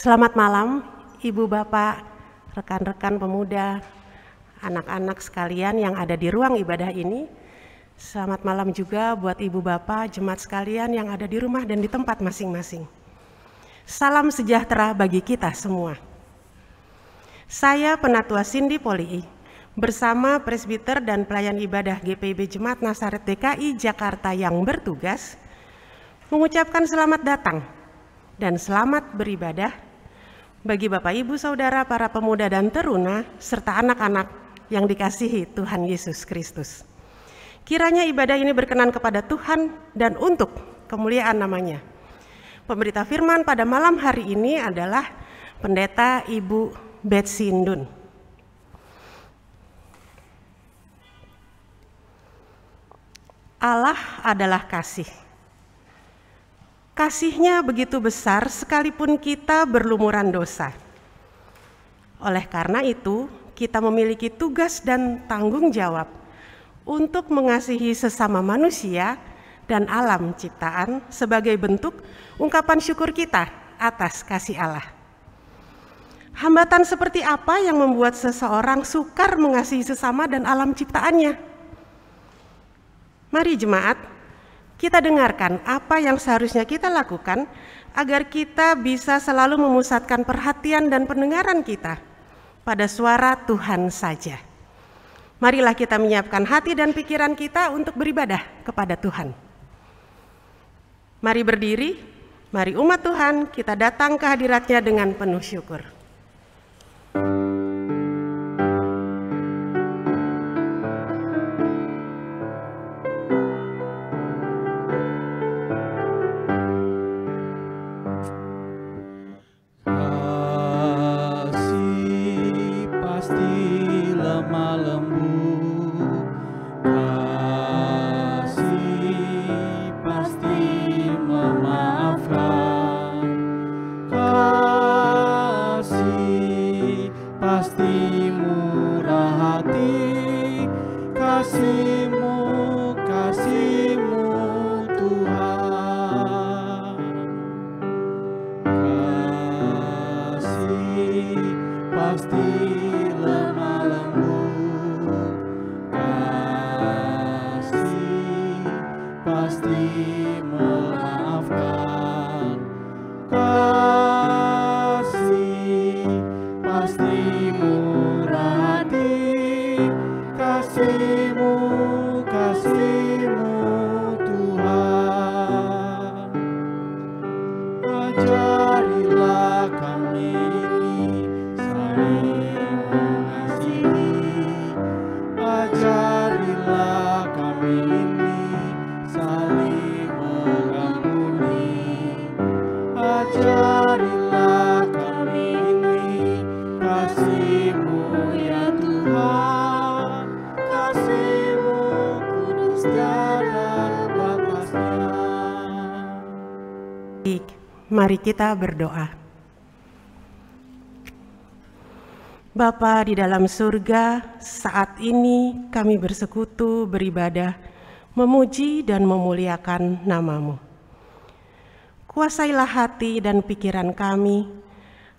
Selamat malam, Ibu Bapak, rekan-rekan pemuda, anak-anak sekalian yang ada di ruang ibadah ini. Selamat malam juga buat Ibu Bapak, jemaat sekalian yang ada di rumah dan di tempat masing-masing. Salam sejahtera bagi kita semua. Saya Penatua Cindy Polii, bersama presbiter dan pelayan ibadah GPIB Jemaat Nazaret DKI Jakarta yang bertugas, mengucapkan selamat datang dan selamat beribadah bagi Bapak Ibu Saudara para pemuda dan teruna serta anak-anak yang dikasihi Tuhan Yesus Kristus. Kiranya ibadah ini berkenan kepada Tuhan dan untuk kemuliaan namanya. Pemberita firman pada malam hari ini adalah Pendeta Ibu Betsy Ndun. Allah adalah kasih. Kasih-Nya begitu besar sekalipun kita berlumuran dosa. Oleh karena itu, kita memiliki tugas dan tanggung jawab untuk mengasihi sesama manusia dan alam ciptaan sebagai bentuk ungkapan syukur kita atas kasih Allah. Hambatan seperti apa yang membuat seseorang sukar mengasihi sesama dan alam ciptaannya? Mari jemaat, kita dengarkan apa yang seharusnya kita lakukan agar kita bisa selalu memusatkan perhatian dan pendengaran kita pada suara Tuhan saja. Marilah kita menyiapkan hati dan pikiran kita untuk beribadah kepada Tuhan. Mari berdiri, mari umat Tuhan kita datang ke hadirat-Nya dengan penuh syukur. Mari kita berdoa. Bapa di dalam surga, saat ini kami bersekutu, beribadah, memuji dan memuliakan nama-Mu. Kuasailah hati dan pikiran kami,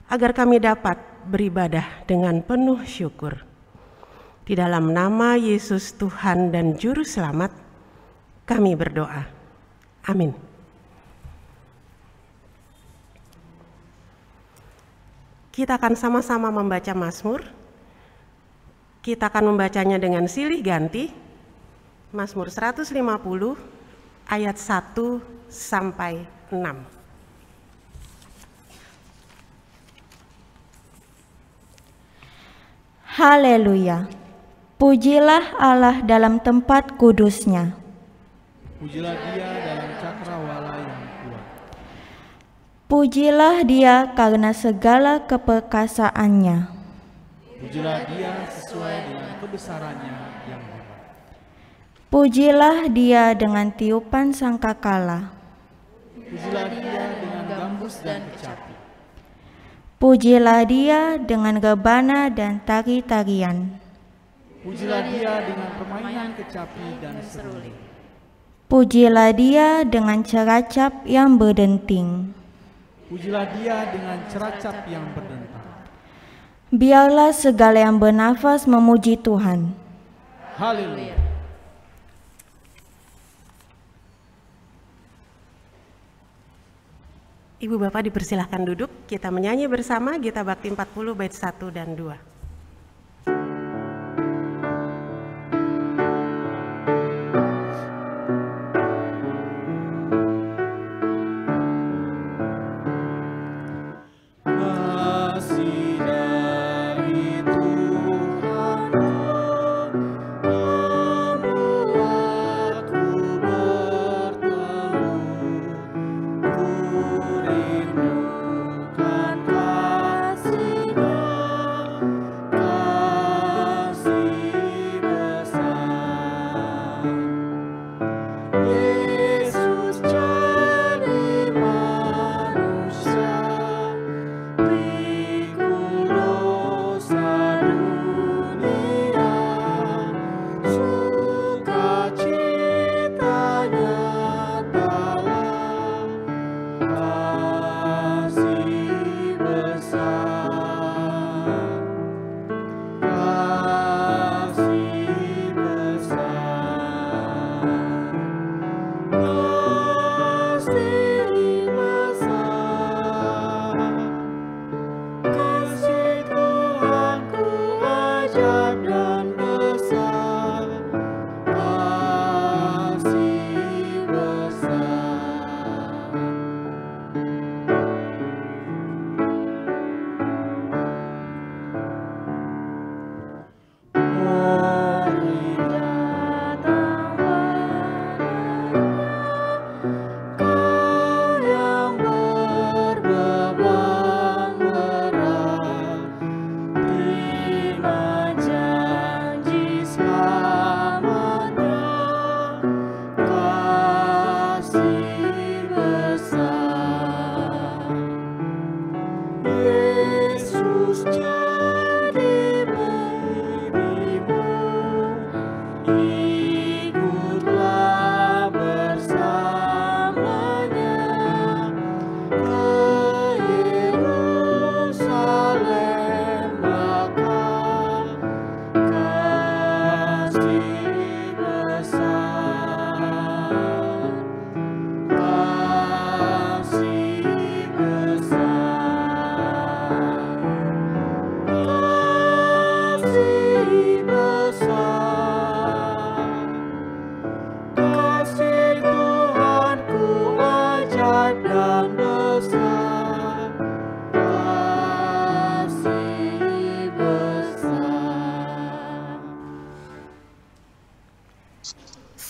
agar kami dapat beribadah dengan penuh syukur. Di dalam nama Yesus Tuhan dan Juru Selamat, kami berdoa. Amin. Kita akan sama-sama membaca Mazmur. Kita akan membacanya dengan silih ganti. Mazmur 150 ayat 1 sampai 6. Haleluya. Pujilah Allah dalam tempat kudus-Nya. Pujilah Dia dalam cakrawala yang kuat. Pujilah Dia karena segala keperkasaannya. Pujilah Dia sesuai dengan kebesarannya yang hebat. Pujilah Dia dengan tiupan sangkakala. Pujilah Dia dengan gambus dan kecapi. Pujilah Dia dengan rebana dan tari-tarian. Pujilah Dia dengan permainan kecapi dan seruling. Pujilah Dia dengan ceracap yang berdenting. Pujilah Dia dengan ceracap yang berdentang. Biarlah segala yang bernafas memuji Tuhan. Haleluya. Ibu Bapak dipersilahkan duduk, kita menyanyi bersama Gita Bakti 40 bait 1 dan 2.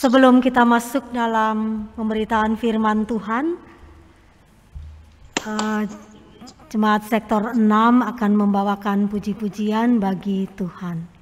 Sebelum kita masuk dalam pemberitaan firman Tuhan, Jemaat Sektor 6 akan membawakan puji-pujian bagi Tuhan.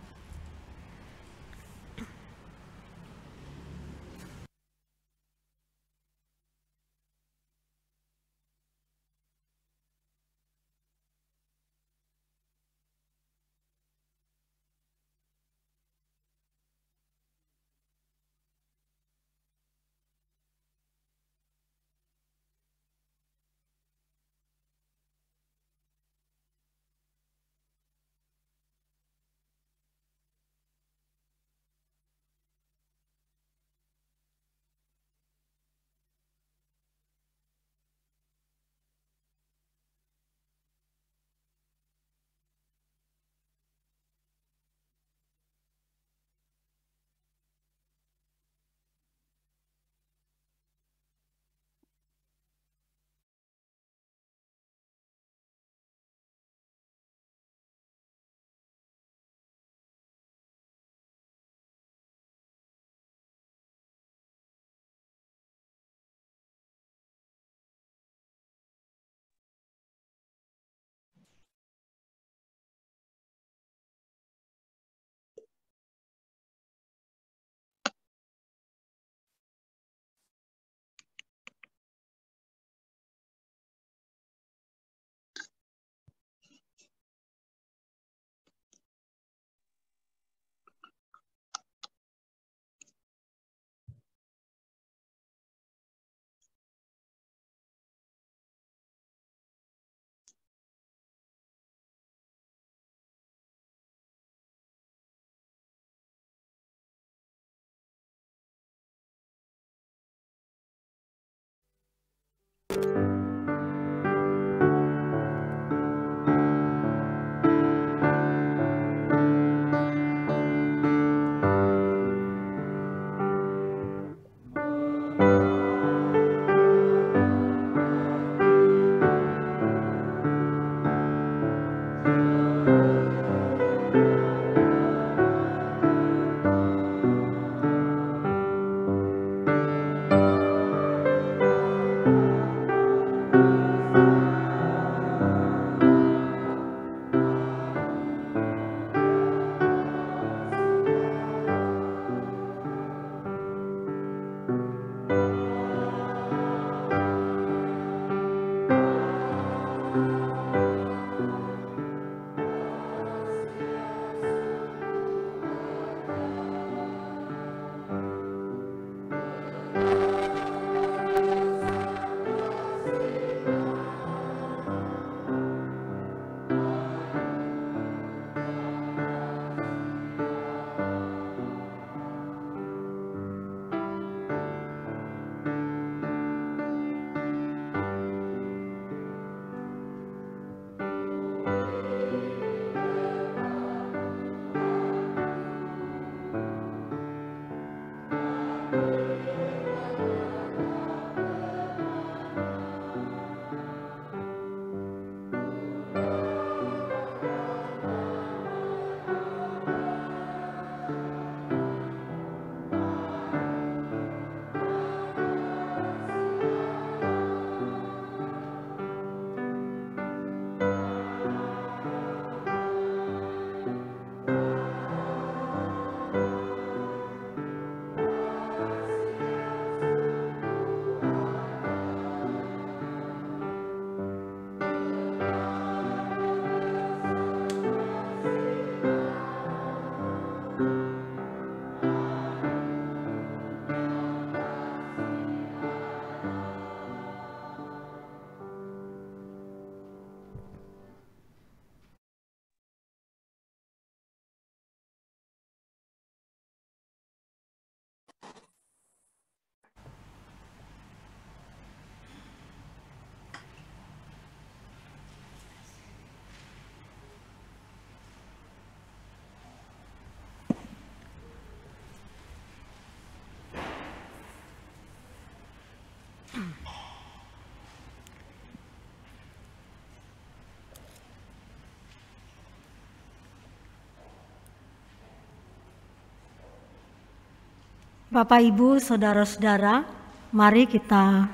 Bapak, Ibu, Saudara-saudara, mari kita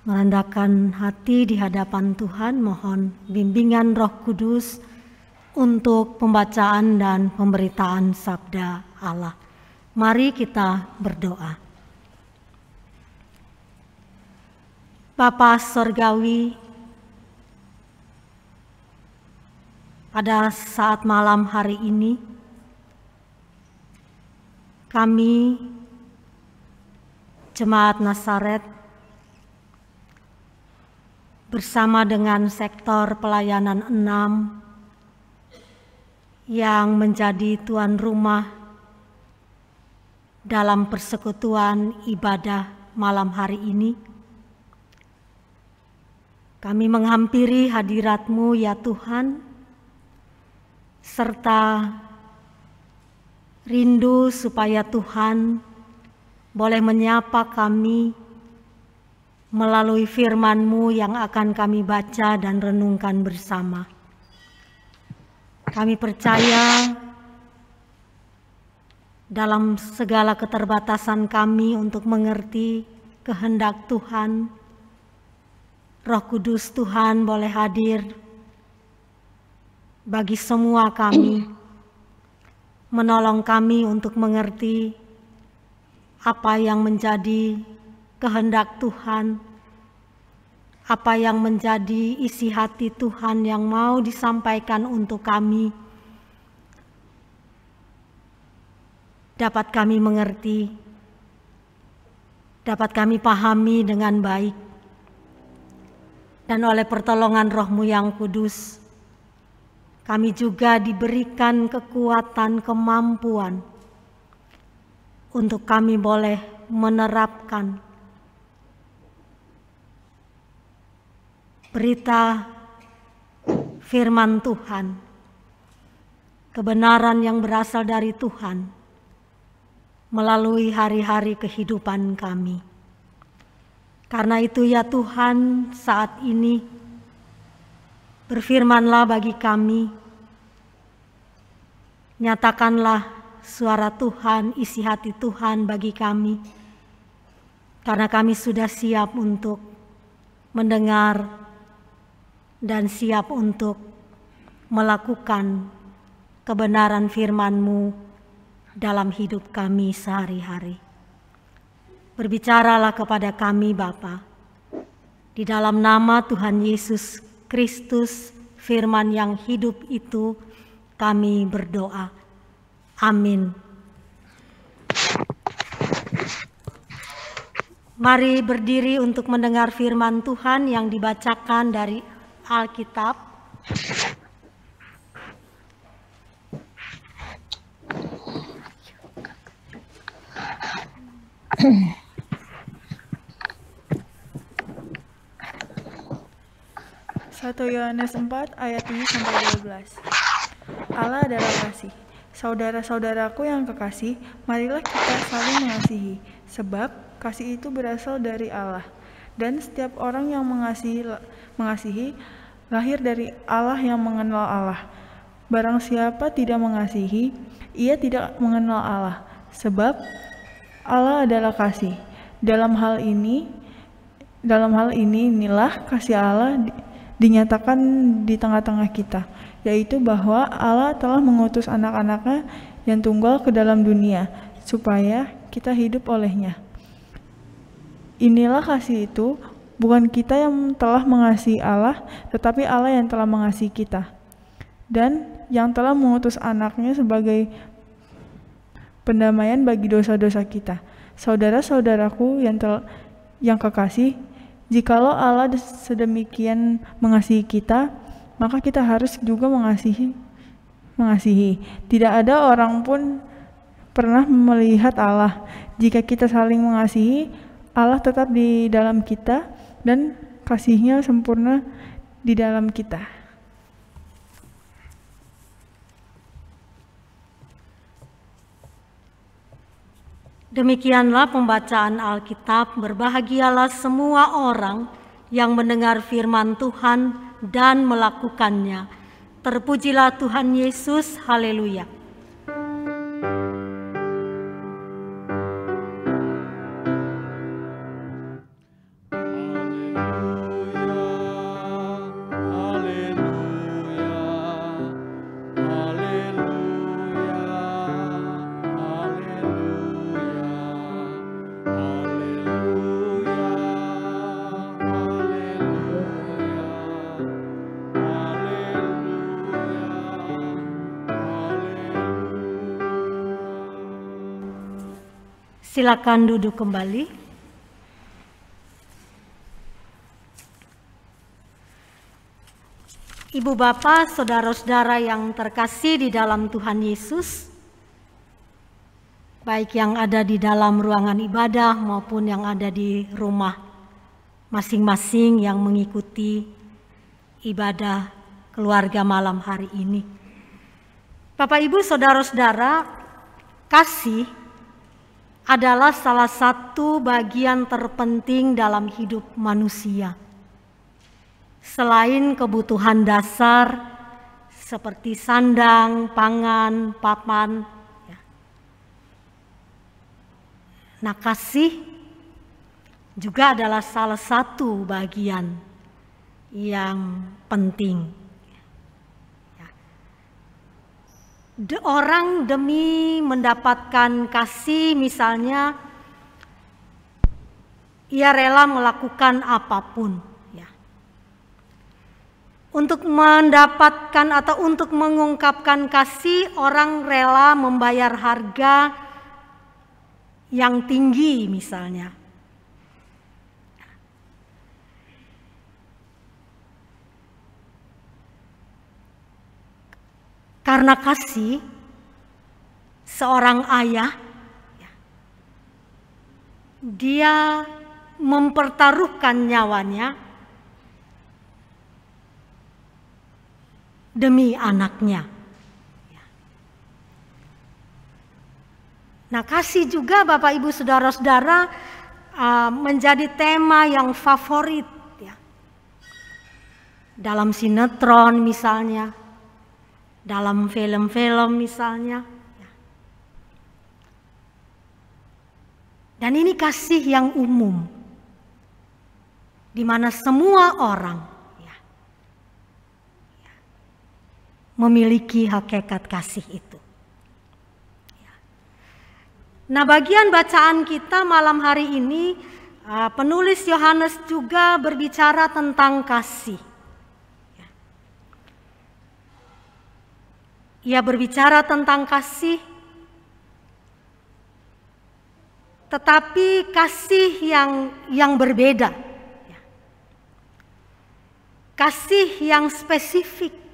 merendahkan hati di hadapan Tuhan, mohon bimbingan Roh Kudus untuk pembacaan dan pemberitaan sabda Allah. Mari kita berdoa. Bapa Sorgawi, pada saat malam hari ini, kami Jemaat Nazaret bersama dengan sektor pelayanan 6 yang menjadi tuan rumah dalam persekutuan ibadah malam hari ini, kami menghampiri hadirat-Mu ya Tuhan, serta rindu supaya Tuhan boleh menyapa kami melalui firman-Mu yang akan kami baca dan renungkan bersama. Kami percaya dalam segala keterbatasan kami untuk mengerti kehendak Tuhan, Roh Kudus Tuhan boleh hadir bagi semua kami, menolong kami untuk mengerti apa yang menjadi kehendak Tuhan, apa yang menjadi isi hati Tuhan yang mau disampaikan untuk kami, dapat kami mengerti, dapat kami pahami dengan baik, dan oleh pertolongan Roh-Mu yang kudus, kami juga diberikan kekuatan, kemampuan untuk kami boleh menerapkan berita firman Tuhan, kebenaran yang berasal dari Tuhan melalui hari-hari kehidupan kami. Karena itu ya Tuhan, saat ini berfirman-Lah bagi kami, nyatakanlah suara Tuhan, isi hati Tuhan bagi kami, karena kami sudah siap untuk mendengar dan siap untuk melakukan kebenaran firman-Mu dalam hidup kami sehari-hari. Berbicaralah kepada kami Bapa, di dalam nama Tuhan Yesus Kristus, firman yang hidup itu kami berdoa. Amin. Mari berdiri untuk mendengar firman Tuhan yang dibacakan dari Alkitab. Satu Yohanes 4 ayat 7-12. Allah adalah kasih. Saudara-saudaraku yang kekasih, marilah kita saling mengasihi, sebab kasih itu berasal dari Allah. Dan setiap orang yang mengasihi lahir dari Allah yang mengenal Allah. Barang siapa tidak mengasihi, ia tidak mengenal Allah, sebab Allah adalah kasih. Dalam hal ini inilah kasih Allah dinyatakan di tengah-tengah kita, yaitu bahwa Allah telah mengutus anak-anaknya yang tunggal ke dalam dunia, supaya kita hidup olehnya. Inilah kasih itu, bukan kita yang telah mengasihi Allah, tetapi Allah yang telah mengasihi kita, dan yang telah mengutus anaknya sebagai pendamaian bagi dosa-dosa kita. Saudara-saudaraku yang kekasih, jikalau Allah sedemikian mengasihi kita, maka kita harus juga mengasihi. Tidak ada orang pun pernah melihat Allah. Jika kita saling mengasihi, Allah tetap di dalam kita dan kasih-Nya sempurna di dalam kita. Demikianlah pembacaan Alkitab. Berbahagialah semua orang yang mendengar firman Tuhan dan melakukannya. Terpujilah Tuhan Yesus, haleluya. Silakan duduk kembali. Ibu bapak, saudara-saudara yang terkasih di dalam Tuhan Yesus, baik yang ada di dalam ruangan ibadah maupun yang ada di rumah masing-masing yang mengikuti ibadah keluarga malam hari ini. Bapak Ibu, saudara-saudara, kasih adalah salah satu bagian terpenting dalam hidup manusia. Selain kebutuhan dasar seperti sandang, pangan, papan, ya. Nah, kasih juga adalah salah satu bagian yang penting. Ya. Orang demi mendapatkan kasih, misalnya, ia rela melakukan apapun. Untuk mendapatkan atau untuk mengungkapkan kasih, orang rela membayar harga yang tinggi misalnya. Karena kasih, seorang ayah, dia mempertaruhkan nyawanya demi anaknya. Nah, kasih juga Bapak Ibu saudara-saudara menjadi tema yang favorit ya. Dalam sinetron misalnya, dalam film-film misalnya. Dan ini kasih yang umum, di mana semua orang memiliki hakikat kasih itu. Nah, bagian bacaan kita malam hari ini, penulis Yohanes juga berbicara tentang kasih. Ia berbicara tentang kasih, tetapi kasih yang berbeda. Kasih yang spesifik.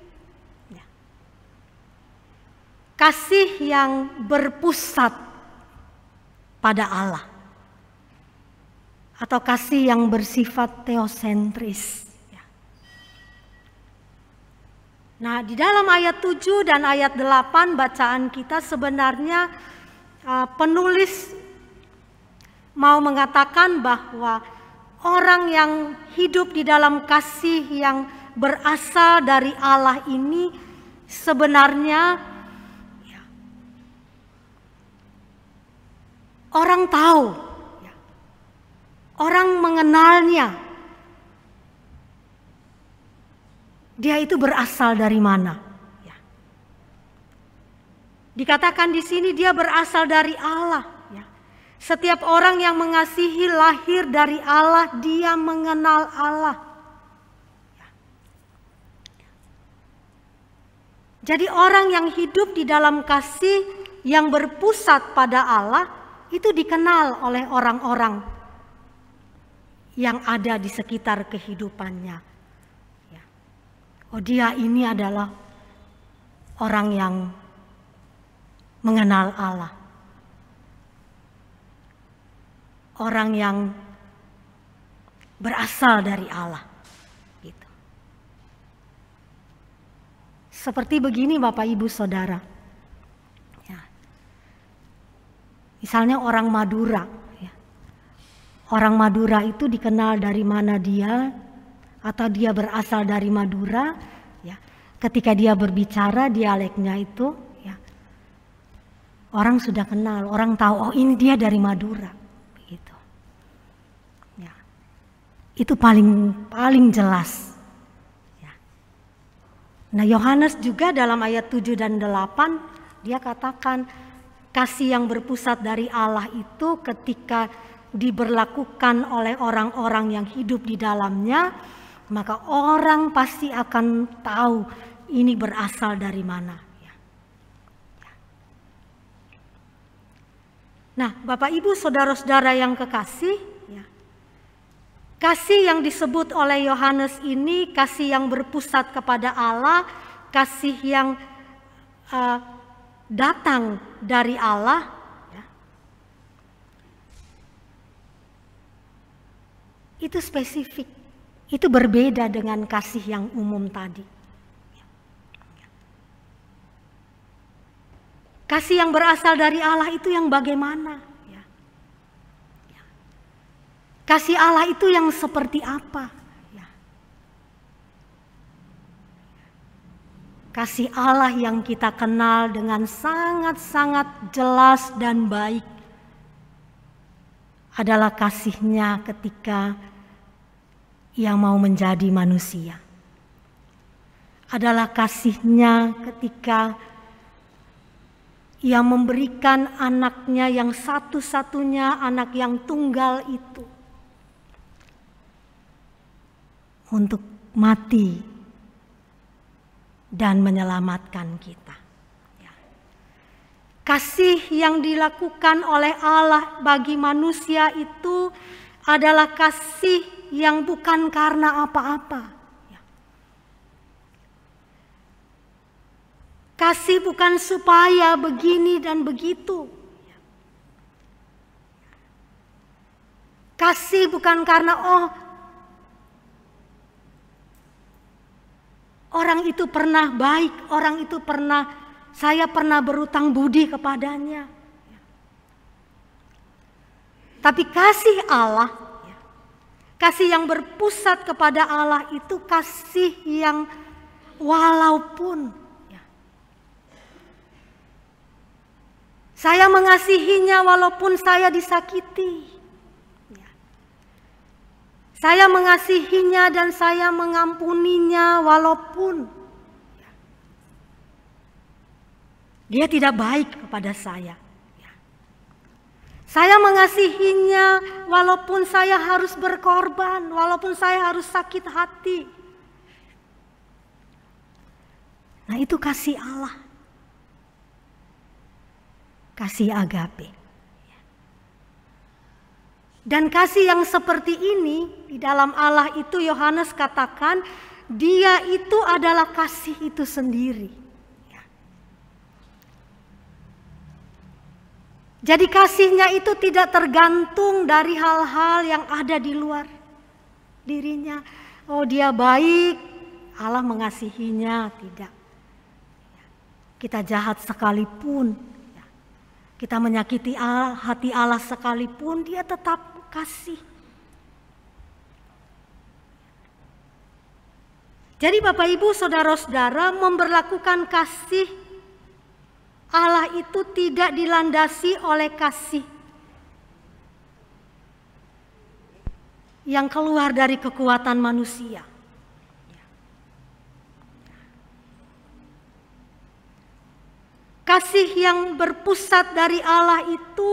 Kasih yang berpusat pada Allah, atau kasih yang bersifat teosentris. Nah, di dalam ayat 7 dan ayat 8 bacaan kita sebenarnya penulis mau mengatakan bahwa orang yang hidup di dalam kasih yang berasal dari Allah ini sebenarnya orang tahu, orang mengenalnya. Dia itu berasal dari mana? Dikatakan di sini dia berasal dari Allah. Setiap orang yang mengasihi lahir dari Allah, dia mengenal Allah. Jadi orang yang hidup di dalam kasih yang berpusat pada Allah, itu dikenal oleh orang-orang yang ada di sekitar kehidupannya. Oh, dia ini adalah orang yang mengenal Allah. Orang yang berasal dari Allah. Gitu. Seperti begini Bapak Ibu Saudara. Misalnya orang Madura. Orang Madura itu dikenal dari mana dia, atau dia berasal dari Madura. Ketika dia berbicara dialeknya itu, orang sudah kenal, orang tahu, oh ini dia dari Madura. Begitu. Itu paling jelas. Nah, Yohanes juga dalam ayat 7 dan 8 dia katakan, kasih yang berpusat dari Allah itu ketika diberlakukan oleh orang-orang yang hidup di dalamnya, maka orang pasti akan tahu ini berasal dari mana. Nah, Bapak Ibu saudara-saudara yang kekasih, ya, kasih yang disebut oleh Yohanes ini kasih yang berpusat kepada Allah, kasih yang datang dari Allah, ya. Itu spesifik, itu berbeda dengan kasih yang umum tadi. Kasih yang berasal dari Allah itu yang bagaimana? Ya. Kasih Allah itu yang seperti apa? Ya. Kasih Allah yang kita kenal dengan sangat-sangat jelas dan baik adalah kasih-Nya ketika Ia mau menjadi manusia. Adalah kasih-Nya ketika Ia memberikan anaknya yang satu-satunya, anak yang tunggal itu, untuk mati dan menyelamatkan kita. Ya. Kasih yang dilakukan oleh Allah bagi manusia itu adalah kasih yang bukan karena apa-apa. Kasih bukan supaya begini dan begitu. Kasih bukan karena orang itu pernah baik, orang itu saya pernah berutang budi kepadanya. Tapi kasih Allah, kasih yang berpusat kepada Allah itu kasih yang walaupun saya mengasihinya walaupun saya disakiti. Saya mengasihinya dan saya mengampuninya walaupun dia tidak baik kepada saya. Saya mengasihinya walaupun saya harus berkorban, walaupun saya harus sakit hati. Nah, itu kasih Allah. Kasih agape. Dan kasih yang seperti ini di dalam Allah itu Yohanes katakan dia itu adalah kasih itu sendiri. Jadi kasihnya itu tidak tergantung dari hal-hal yang ada di luar dirinya. Oh, dia baik, Allah mengasihinya. Tidak. Kita jahat sekalipun, kita menyakiti hati Allah sekalipun, dia tetap kasih. Jadi Bapak Ibu saudara-saudara, memberlakukan kasih Allah itu tidak dilandasi oleh kasih yang keluar dari kekuatan manusia. Kasih yang berpusat dari Allah itu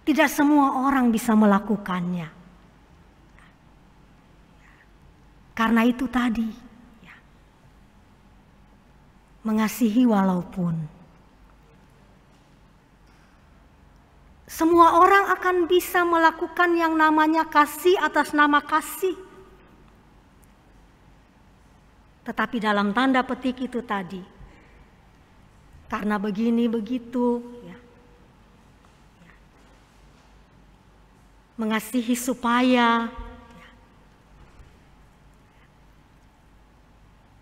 tidak semua orang bisa melakukannya. Karena itu tadi, mengasihi walaupun. Semua orang akan bisa melakukan yang namanya kasih atas nama kasih. Tetapi dalam tanda petik itu tadi, karena begini begitu, mengasihi supaya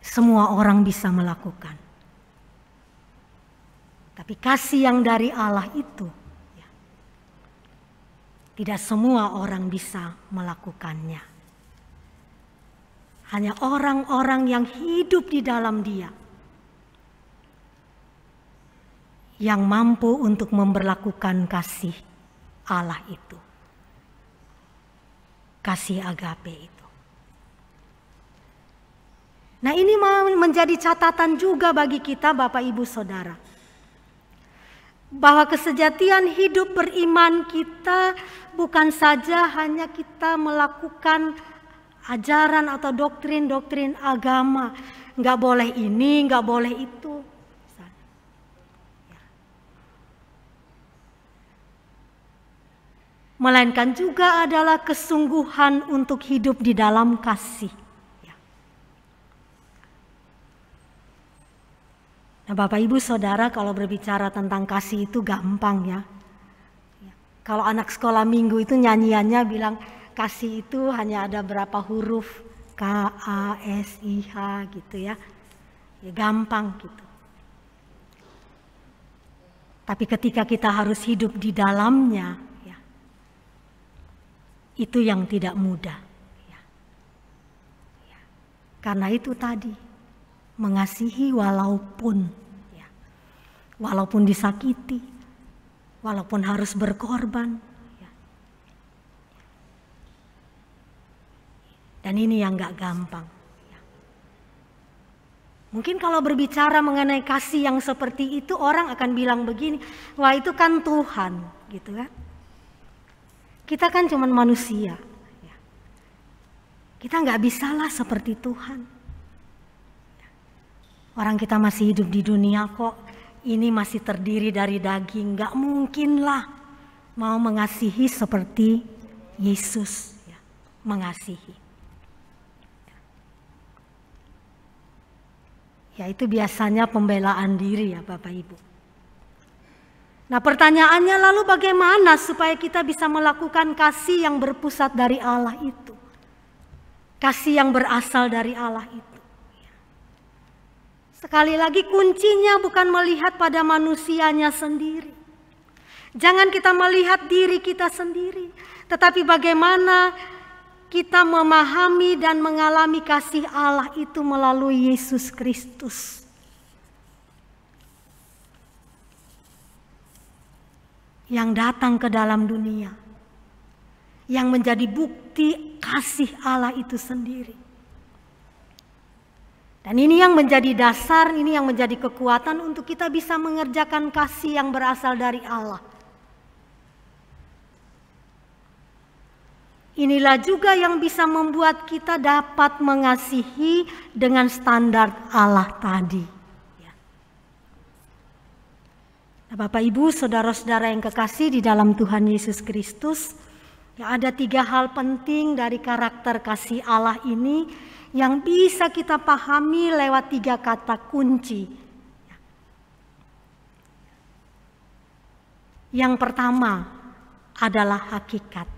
semua orang bisa melakukan. Tapi kasih yang dari Allah itu tidak semua orang bisa melakukannya. Hanya orang-orang yang hidup di dalam Dia yang mampu untuk memberlakukan kasih Allah itu. Kasih agape itu. Nah, ini menjadi catatan juga bagi kita Bapak Ibu Saudara. Bahwa kesejatian hidup beriman kita bukan saja hanya kita melakukan ajaran atau doktrin-doktrin agama, nggak boleh ini, nggak boleh itu. Melainkan juga adalah kesungguhan untuk hidup di dalam kasih. Nah, Bapak Ibu Saudara, kalau berbicara tentang kasih itu gampang ya. Kalau anak sekolah minggu itu nyanyiannya bilang kasih itu hanya ada berapa huruf, K, A, S, I, H gitu ya. Ya gampang gitu. Tapi ketika kita harus hidup di dalamnya, ya, itu yang tidak mudah. Ya. Ya. Karena itu tadi, mengasihi walaupun disakiti, walaupun harus berkorban. Ya. Dan ini yang gak gampang. Ya. Mungkin kalau berbicara mengenai kasih yang seperti itu, orang akan bilang begini, wah itu kan Tuhan, gitu kan. Kita kan cuma manusia. Ya. Kita gak bisalah seperti Tuhan. Orang kita masih hidup di dunia kok, ini masih terdiri dari daging, gak mungkinlah mau mengasihi seperti Yesus ya, mengasihi. Ya itu biasanya pembelaan diri ya Bapak Ibu. Nah pertanyaannya lalu bagaimana supaya kita bisa melakukan kasih yang berpusat dari Allah itu? Kasih yang berasal dari Allah itu. Sekali lagi kuncinya bukan melihat pada manusianya sendiri. Jangan kita melihat diri kita sendiri. Tetapi bagaimana kita memahami dan mengalami kasih Allah itu melalui Yesus Kristus. Yang datang ke dalam dunia. Yang menjadi bukti kasih Allah itu sendiri. Dan ini yang menjadi dasar, ini yang menjadi kekuatan untuk kita bisa mengerjakan kasih yang berasal dari Allah. Inilah juga yang bisa membuat kita dapat mengasihi dengan standar Allah tadi. Nah, Bapak Ibu, saudara-saudara yang kekasih di dalam Tuhan Yesus Kristus, ya ada 3 hal penting dari karakter kasih Allah ini yang bisa kita pahami lewat 3 kata kunci. Yang pertama adalah hakikat.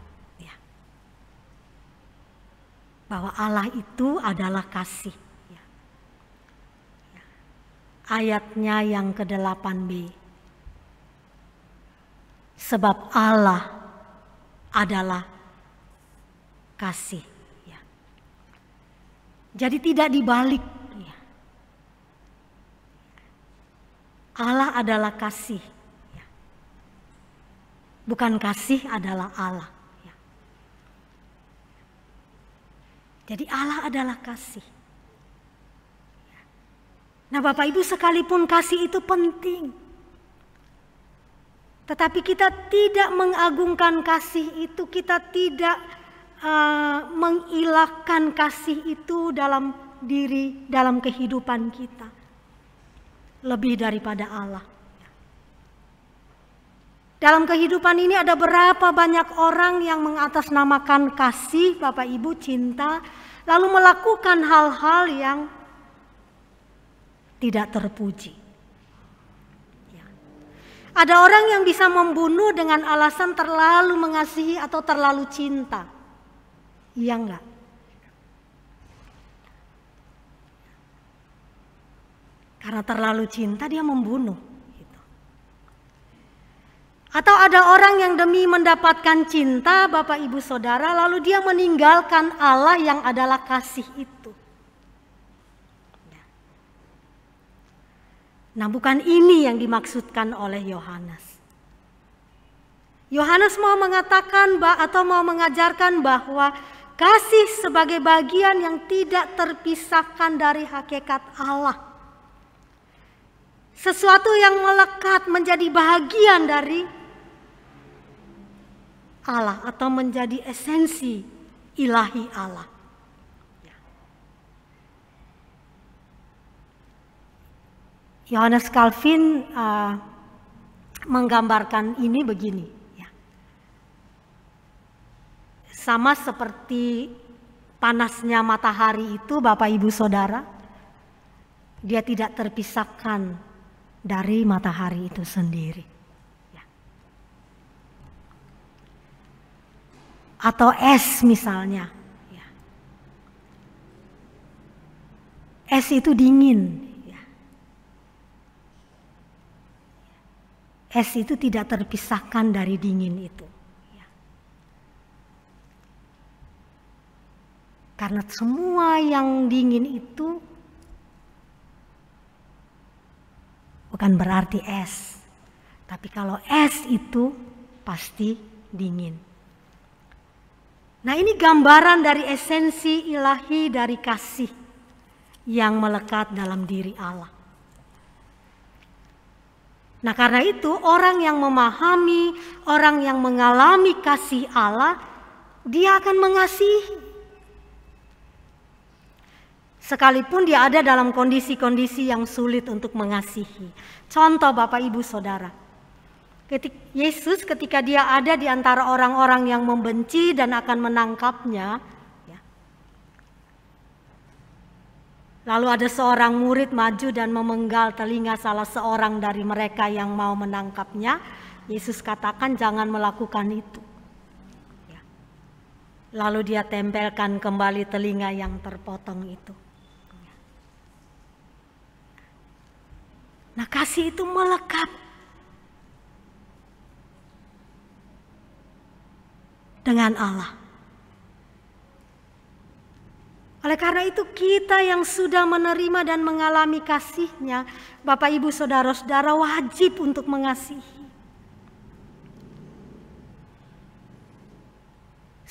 Bahwa Allah itu adalah kasih. Ayatnya yang ke-8b. Sebab Allah adalah kasih. Jadi tidak dibalik. Allah adalah kasih. Bukan kasih adalah Allah. Jadi Allah adalah kasih. Nah Bapak Ibu sekalipun kasih itu penting. Tetapi kita tidak mengagungkan kasih itu, kita tidak mengilahkan kasih itu dalam diri, dalam kehidupan kita. Lebih daripada Allah. Dalam kehidupan ini ada berapa banyak orang yang mengatasnamakan kasih, Bapak Ibu, cinta, lalu melakukan hal-hal yang tidak terpuji. Ya. Ada orang yang bisa membunuh dengan alasan terlalu mengasihi atau terlalu cinta. Iya enggak? Karena terlalu cinta dia membunuh. Atau ada orang yang demi mendapatkan cinta Bapak Ibu Saudara lalu dia meninggalkan Allah yang adalah kasih itu. Nah bukan ini yang dimaksudkan oleh Yohanes. Yohanes mau mengatakan atau mau mengajarkan bahwa kasih sebagai bagian yang tidak terpisahkan dari hakikat Allah. Sesuatu yang melekat menjadi bagian dari Allah atau menjadi esensi ilahi Allah. Johannes Calvin menggambarkan ini begini, ya. Sama seperti panasnya matahari itu, Bapak Ibu Saudara, dia tidak terpisahkan dari matahari itu sendiri. Ya. Atau es misalnya. Ya. Es itu dingin. Es itu tidak terpisahkan dari dingin itu. Ya. Karena semua yang dingin itu bukan berarti es. Tapi kalau es itu pasti dingin. Nah, ini gambaran dari esensi ilahi dari kasih yang melekat dalam diri Allah. Nah, karena itu orang yang memahami, orang yang mengalami kasih Allah, dia akan mengasihi. Sekalipun dia ada dalam kondisi-kondisi yang sulit untuk mengasihi. Contoh Bapak Ibu Saudara, Yesus ketika dia ada di antara orang-orang yang membenci dan akan menangkapnya, lalu ada seorang murid maju dan memenggal telinga salah seorang dari mereka yang mau menangkapnya. Yesus katakan jangan melakukan itu. Lalu dia tempelkan kembali telinga yang terpotong itu. Nah, kasih itu melekat dengan Allah. Oleh karena itu kita yang sudah menerima dan mengalami kasih-Nya, Bapak Ibu Saudara-saudara, wajib untuk mengasihi.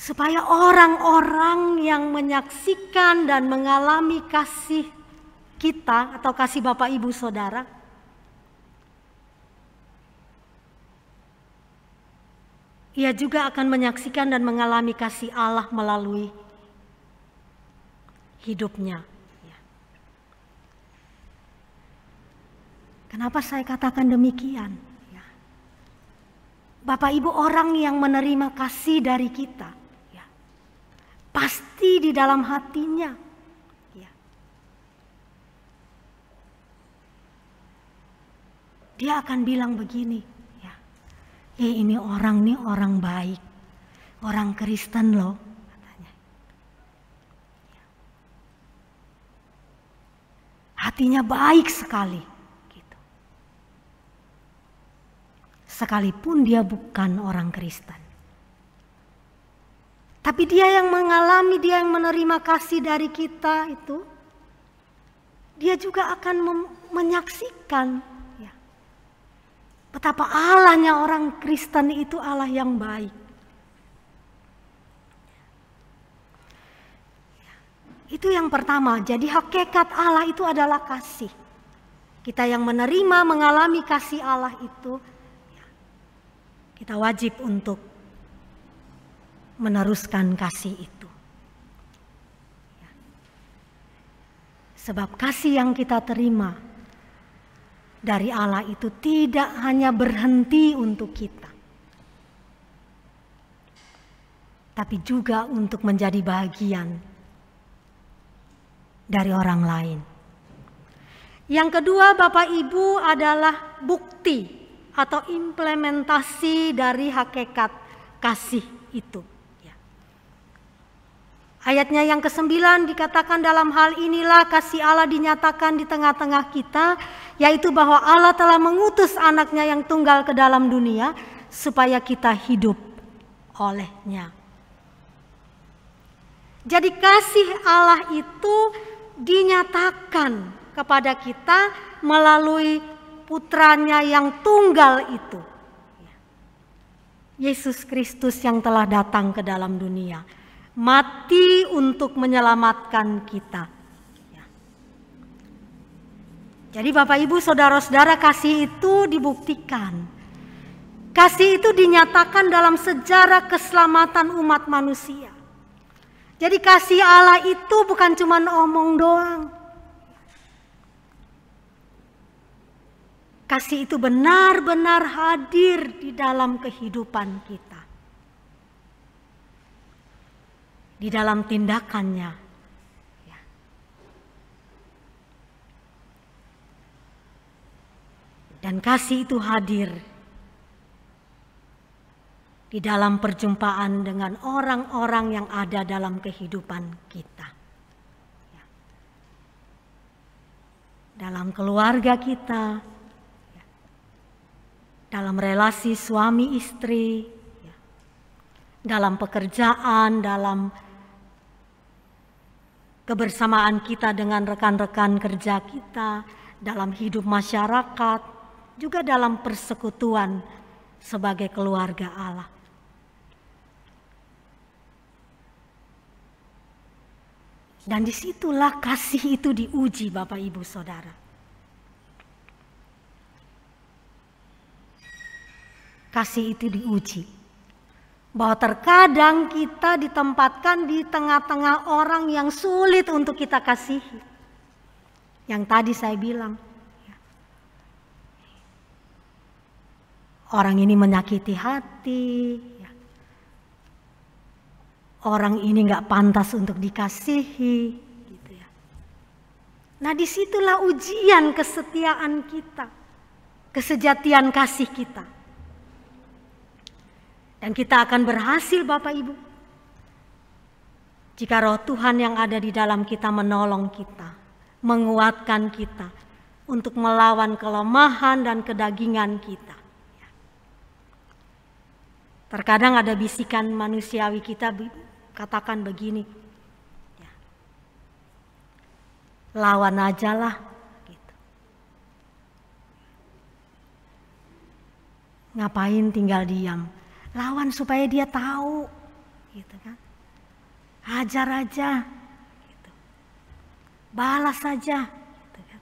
Supaya orang-orang yang menyaksikan dan mengalami kasih kita atau kasih Bapak Ibu Saudara, ia juga akan menyaksikan dan mengalami kasih Allah melalui hidupnya. Kenapa saya katakan demikian? Bapak Ibu, orang yang menerima kasih dari kita, pasti di dalam hatinya, dia akan bilang begini, ini orang baik, orang Kristen loh. Hatinya baik sekali, gitu. Sekalipun dia bukan orang Kristen. Tapi dia yang mengalami, dia yang menerima kasih dari kita itu, dia juga akan menyaksikan betapa Allahnya orang Kristen itu Allah yang baik. Itu yang pertama. Jadi hakikat Allah itu adalah kasih. Kita yang menerima, mengalami kasih Allah itu, kita wajib untuk meneruskan kasih itu. Sebab kasih yang kita terima dari Allah itu tidak hanya berhenti untuk kita, tapi juga untuk menjadi bagian dari orang lain. Yang kedua, Bapak Ibu, adalah bukti atau implementasi dari hakikat kasih itu. Ayatnya yang ke-9 dikatakan dalam hal inilah kasih Allah dinyatakan di tengah-tengah kita, yaitu bahwa Allah telah mengutus anaknya yang tunggal ke dalam dunia supaya kita hidup olehnya. Jadi kasih Allah itu dinyatakan kepada kita melalui putranya yang tunggal itu, Yesus Kristus yang telah datang ke dalam dunia, mati untuk menyelamatkan kita. Jadi Bapak Ibu Saudara-saudara, kasih itu dibuktikan. Kasih itu dinyatakan dalam sejarah keselamatan umat manusia. Jadi kasih Allah itu bukan cuma omong doang. kasih itu benar-benar hadir di dalam kehidupan kita. Di dalam tindakannya. Ya. Dan kasih itu hadir di dalam perjumpaan dengan orang-orang yang ada dalam kehidupan kita. Ya. Dalam keluarga kita, ya. Dalam relasi suami istri, ya. Dalam pekerjaan, dalam kebersamaan kita dengan rekan-rekan kerja kita, dalam hidup masyarakat, juga dalam persekutuan sebagai keluarga Allah. Dan disitulah kasih itu diuji, Bapak Ibu Saudara. Kasih itu diuji. Bahwa terkadang kita ditempatkan di tengah-tengah orang yang sulit untuk kita kasihi. Yang tadi saya bilang. Orang ini menyakiti hati. Orang ini gak pantas untuk dikasihi. Gitu ya. Nah disitulah ujian kesetiaan kita. Kesejatian kasih kita. Dan kita akan berhasil Bapak Ibu. Jika roh Tuhan yang ada di dalam kita menolong kita. Menguatkan kita. Untuk melawan kelemahan dan kedagingan kita. Terkadang ada bisikan manusiawi kita katakan begini. Lawan aja lah. Gitu. Ngapain tinggal diam? Lawan supaya dia tahu, gitu kan? Hajar aja, gitu. Balas saja, gitu kan?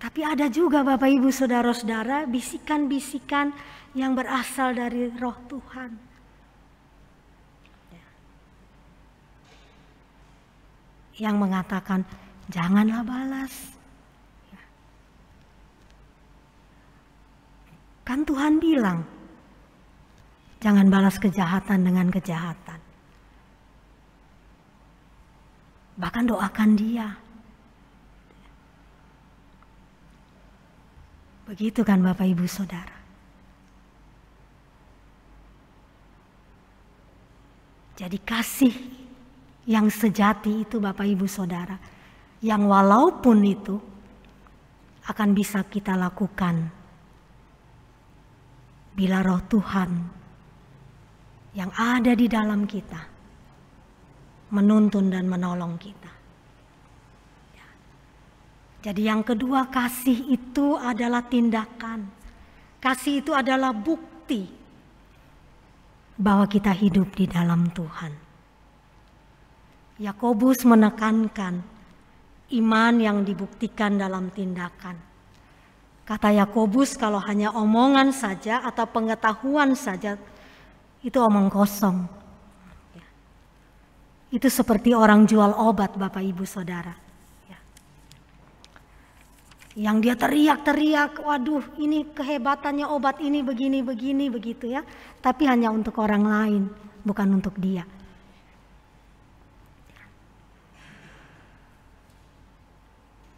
Tapi ada juga Bapak Ibu Saudara-saudara bisikan-bisikan yang berasal dari Roh Tuhan. Yang mengatakan janganlah balas. Kan Tuhan bilang, jangan balas kejahatan dengan kejahatan. Bahkan doakan dia. Begitu kan Bapak Ibu Saudara. Jadi kasih yang sejati itu Bapak Ibu Saudara, yang walaupun itu akan bisa kita lakukan bila roh Tuhan yang ada di dalam kita menuntun dan menolong kita. Jadi yang kedua, kasih itu adalah tindakan. Kasih itu adalah bukti bahwa kita hidup di dalam Tuhan. Yakobus menekankan iman yang dibuktikan dalam tindakan. Kata Yakobus, kalau hanya omongan saja atau pengetahuan saja, itu omong kosong. Itu seperti orang jual obat Bapak Ibu Saudara. Yang dia teriak-teriak, waduh ini kehebatannya obat ini begini begitu ya. Tapi hanya untuk orang lain, bukan untuk dia.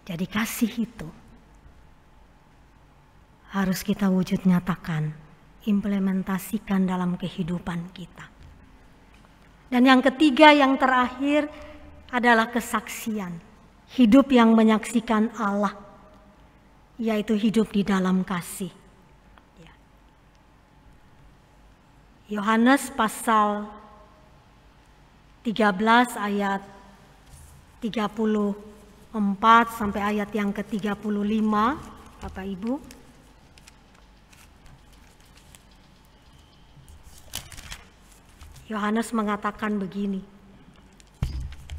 Jadi kasih itu harus kita wujud nyatakan, implementasikan dalam kehidupan kita. Dan yang ketiga, yang terakhir adalah kesaksian. Hidup yang menyaksikan Allah, yaitu hidup di dalam kasih. Yohanes pasal 13 ayat 34 sampai ayat yang ke-35, Bapak Ibu. Yohanes mengatakan begini.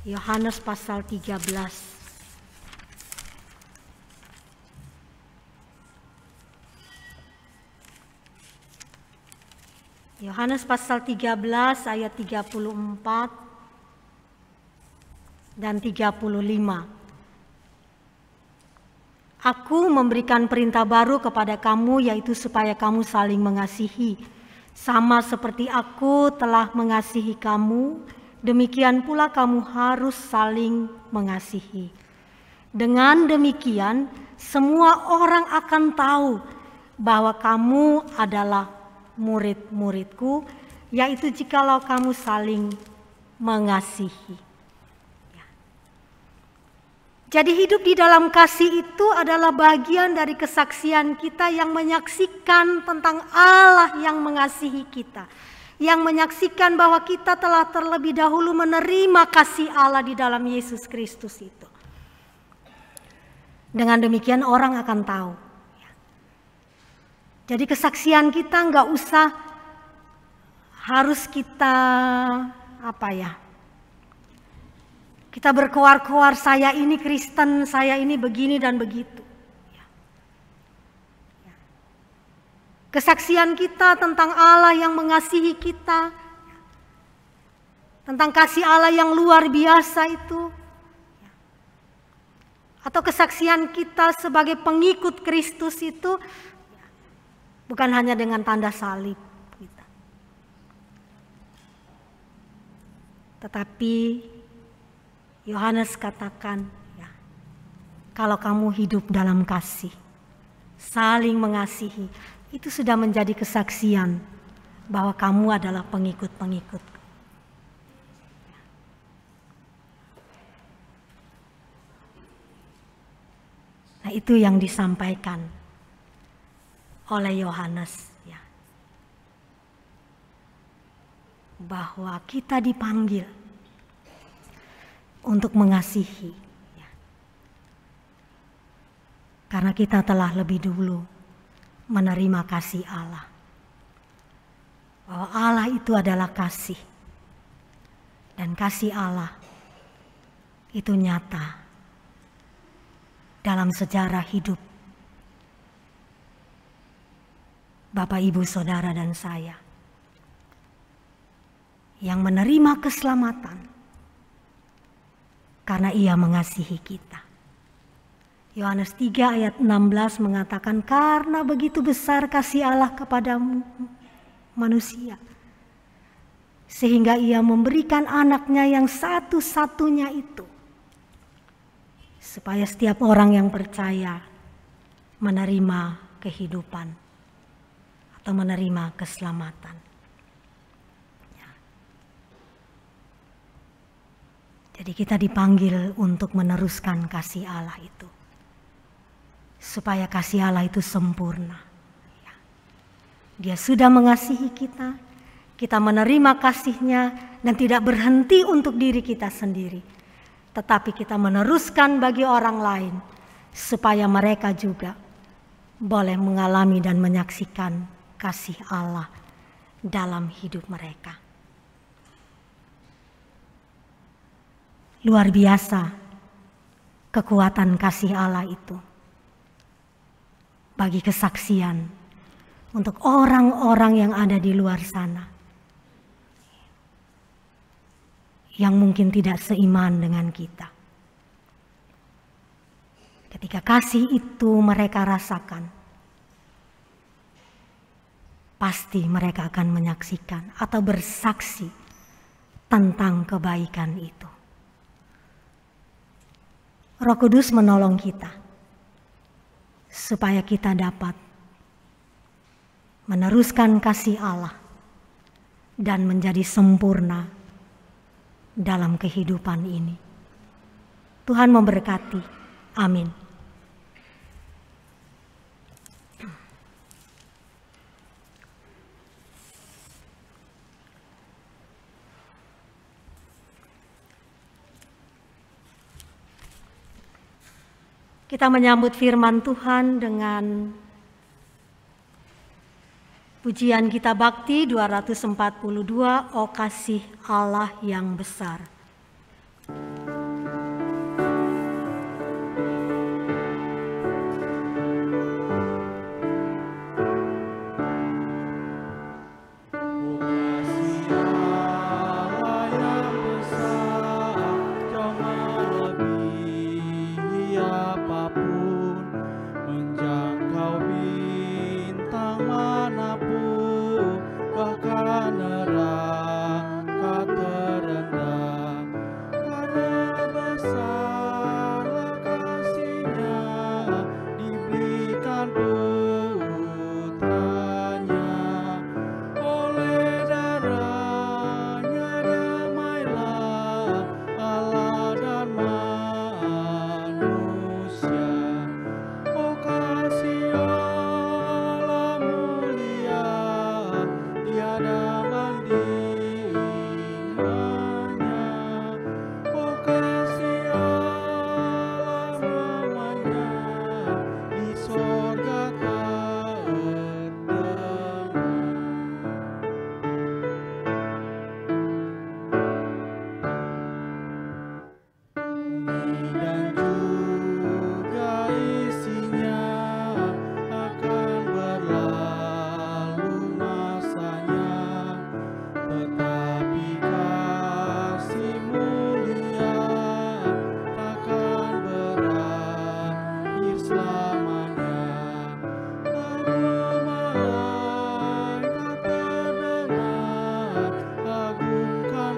Yohanes pasal 13. Yohanes pasal 13 ayat 34. dan 35. Aku memberikan perintah baru kepada kamu, yaitu supaya kamu saling mengasihi. Sama seperti aku telah mengasihi kamu, demikian pula kamu harus saling mengasihi. Dengan demikian, semua orang akan tahu bahwa kamu adalah murid-muridku, yaitu jikalau kamu saling mengasihi. Jadi hidup di dalam kasih itu adalah bagian dari kesaksian kita yang menyaksikan tentang Allah yang mengasihi kita. Yang menyaksikan bahwa kita telah terlebih dahulu menerima kasih Allah di dalam Yesus Kristus itu. Dengan demikian orang akan tahu. Jadi kesaksian kita nggak usah harus kita kita berkoar-koar, saya ini Kristen, saya ini begini dan begitu. Kesaksian kita tentang Allah yang mengasihi kita, tentang kasih Allah yang luar biasa itu, atau kesaksian kita sebagai pengikut Kristus itu bukan hanya dengan tanda salib kita, tetapi Yohanes katakan, kalau kamu hidup dalam kasih, saling mengasihi, itu sudah menjadi kesaksian bahwa kamu adalah pengikut-pengikut. Nah, itu yang disampaikan oleh Yohanes, bahwa kita dipanggil untuk mengasihi, karena kita telah lebih dulu menerima kasih Allah, bahwa Allah itu adalah kasih, dan kasih Allah itu nyata dalam sejarah hidup Bapak, Ibu, Saudara, dan saya yang menerima keselamatan karena Ia mengasihi kita. Yohanes 3 ayat 16 mengatakan, karena begitu besar kasih Allah kepada manusia, sehingga Ia memberikan anaknya yang satu-satunya itu, supaya setiap orang yang percaya menerima kehidupan atau menerima keselamatan. Jadi kita dipanggil untuk meneruskan kasih Allah itu, supaya kasih Allah itu sempurna. Dia sudah mengasihi kita, kita menerima kasih-Nya dan tidak berhenti untuk diri kita sendiri, tetapi kita meneruskan bagi orang lain, supaya mereka juga boleh mengalami dan menyaksikan kasih Allah dalam hidup mereka. Luar biasa kekuatan kasih Allah itu bagi kesaksian untuk orang-orang yang ada di luar sana, yang mungkin tidak seiman dengan kita. Ketika kasih itu mereka rasakan, pasti mereka akan menyaksikan atau bersaksi tentang kebaikan itu. Roh Kudus menolong kita supaya kita dapat meneruskan kasih Allah dan menjadi sempurna dalam kehidupan ini. Tuhan memberkati. Amin. Kita menyambut firman Tuhan dengan pujian kita bakti 242, O kasih Allah yang besar. Kasih Allah yang besar, Kau tiada bandingannya. Oh kasih Allah namanya di sorga terdengar. Bumi dan juga isinya akan berlalu masanya, tetapi kasih mulia takkan berakhir selamanya. Lalu malaikat terdengar agungkan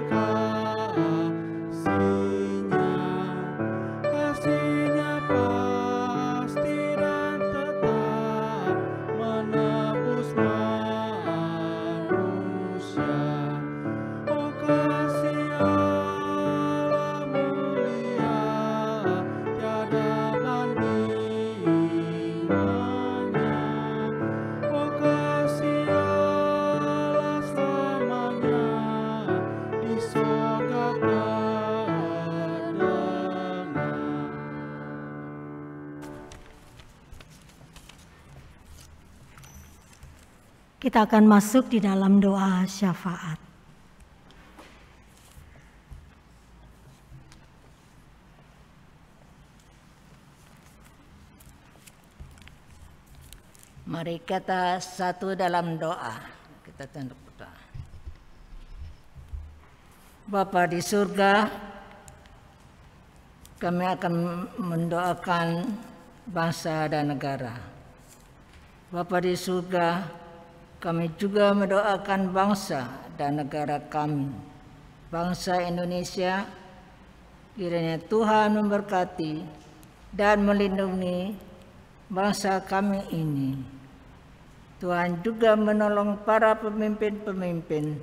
kasihnya pasti dan tetap menebus manusia. Oh kasih Allah mulia tiada bandingannya. Oh kasih Allah selamanya di sorga terdengar. Kita akan masuk di dalam doa syafaat. Mari kita satu dalam doa. Kita tunduk berdoa. Bapa di surga, kami akan mendoakan bangsa dan negara. Bapa di surga, kami juga mendoakan bangsa dan negara kami, bangsa Indonesia. Kiranya Tuhan memberkati dan melindungi bangsa kami ini. Tuhan juga menolong para pemimpin-pemimpin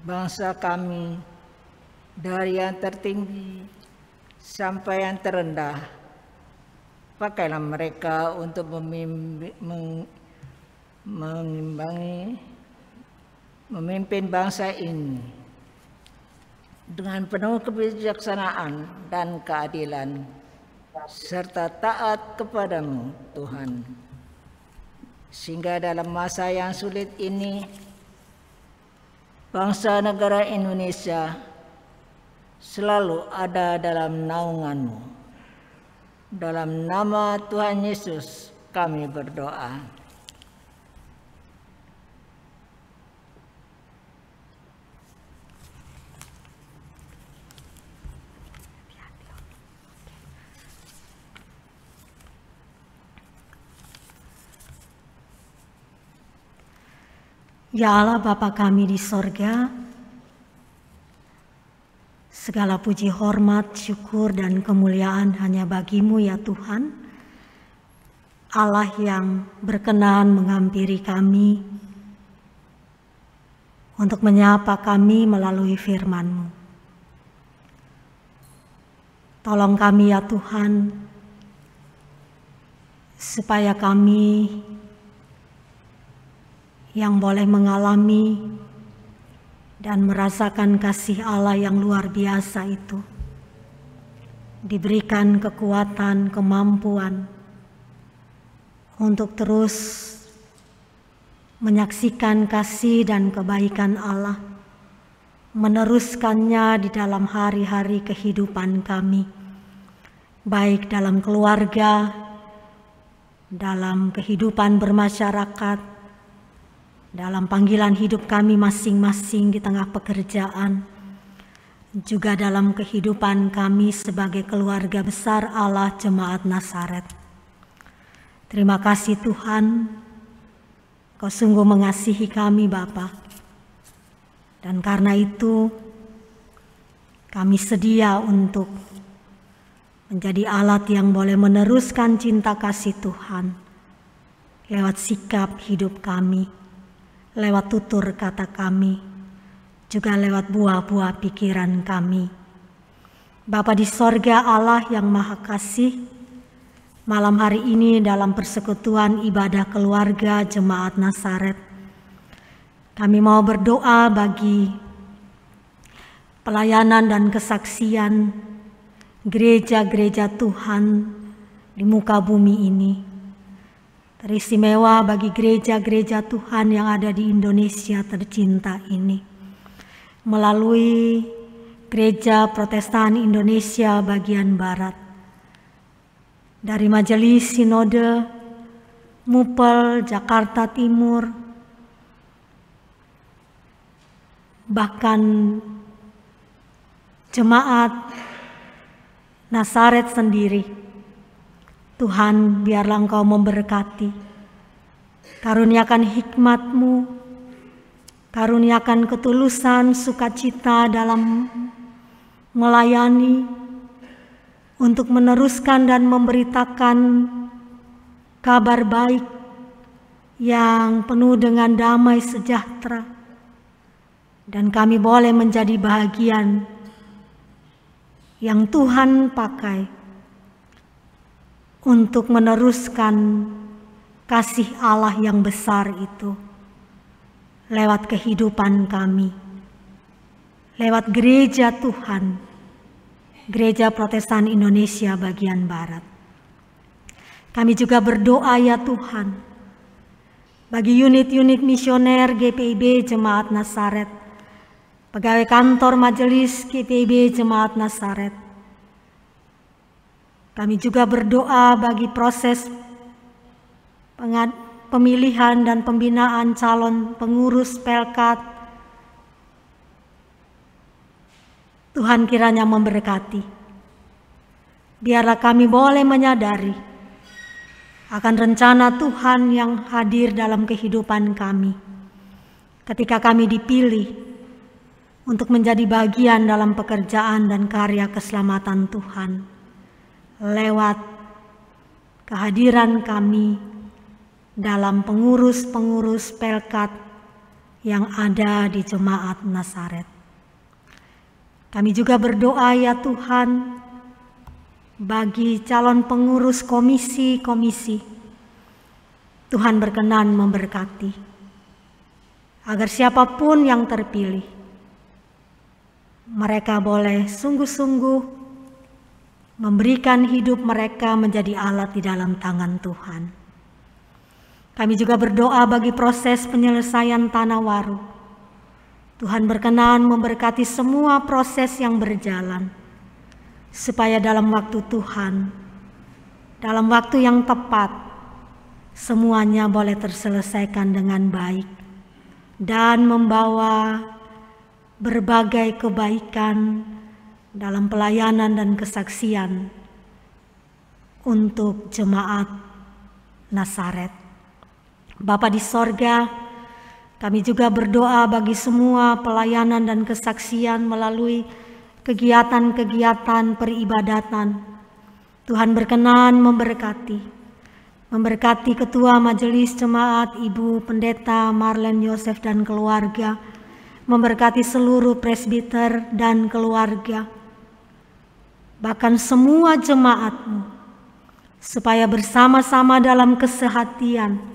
bangsa kami dari yang tertinggi sampai yang terendah. Pakailah mereka untuk memimpin bangsa ini dengan penuh kebijaksanaan dan keadilan, serta taat kepadamu Tuhan. Sehingga dalam masa yang sulit ini, bangsa negara Indonesia selalu ada dalam naungan-Mu. Dalam nama Tuhan Yesus kami berdoa. Ya Allah Bapa kami di sorga, segala puji, hormat, syukur, dan kemuliaan hanya bagi-Mu ya Tuhan, Allah yang berkenan menghampiri kami untuk menyapa kami melalui firman-Mu. Tolong kami ya Tuhan, supaya kami yang boleh mengalami dan merasakan kasih Allah yang luar biasa itu, diberikan kekuatan, kemampuan untuk terus menyaksikan kasih dan kebaikan Allah, meneruskannya di dalam hari-hari kehidupan kami, baik dalam keluarga, dalam kehidupan bermasyarakat, dalam panggilan hidup kami masing-masing di tengah pekerjaan, juga dalam kehidupan kami sebagai keluarga besar Allah Jemaat Nazaret. Terima kasih Tuhan, Kau sungguh mengasihi kami Bapa, dan karena itu kami sedia untuk menjadi alat yang boleh meneruskan cinta kasih Tuhan lewat sikap hidup kami, lewat tutur kata kami, juga lewat buah-buah pikiran kami. Bapa di sorga, Allah yang Maha Kasih, malam hari ini dalam persekutuan ibadah keluarga Jemaat Nazaret, Kami mau berdoa bagi pelayanan dan kesaksian gereja-gereja Tuhan di muka bumi ini. Teristimewa bagi gereja-gereja Tuhan yang ada di Indonesia tercinta ini. Melalui Gereja Protestan Indonesia bagian Barat. Dari Majelis Sinode Mupel Jakarta Timur, bahkan jemaat Nasaret sendiri. Tuhan, biarlah Engkau memberkati, karuniakan hikmat-Mu, karuniakan ketulusan sukacita dalam melayani, untuk meneruskan dan memberitakan kabar baik yang penuh dengan damai sejahtera. Dan kami boleh menjadi bahagian yang Tuhan pakai untuk meneruskan kasih Allah yang besar itu lewat kehidupan kami, lewat gereja Tuhan, Gereja Protestan Indonesia bagian Barat. Kami juga berdoa ya Tuhan, bagi unit-unit misioner GPIB Jemaat Nasaret, pegawai kantor majelis GPIB Jemaat Nasaret. Kami juga berdoa bagi proses pemilihan dan pembinaan calon pengurus Pelkat. Tuhan kiranya memberkati. Biarlah kami boleh menyadari akan rencana Tuhan yang hadir dalam kehidupan kami. Ketika kami dipilih untuk menjadi bagian dalam pekerjaan dan karya keselamatan Tuhan. Lewat kehadiran kami dalam pengurus-pengurus Pelkat yang ada di Jemaat Nasaret. Kami juga berdoa ya Tuhan bagi calon pengurus komisi-komisi. Tuhan berkenan memberkati agar siapapun yang terpilih, mereka boleh sungguh-sungguh memberikan hidup mereka menjadi alat di dalam tangan Tuhan. Kami juga berdoa bagi proses penyelesaian Tanah Waru. Tuhan berkenan memberkati semua proses yang berjalan, supaya dalam waktu Tuhan, dalam waktu yang tepat, semuanya boleh terselesaikan dengan baik dan membawa berbagai kebaikan dalam pelayanan dan kesaksian untuk jemaat Nasaret. Bapa di sorga, kami juga berdoa bagi semua pelayanan dan kesaksian melalui kegiatan-kegiatan peribadatan. Tuhan berkenan memberkati Ketua Majelis Jemaat Ibu Pendeta Marlen Yosef dan keluarga, memberkati seluruh presbiter dan keluarga, bahkan semua jemaat-Mu, supaya bersama-sama dalam kesehatian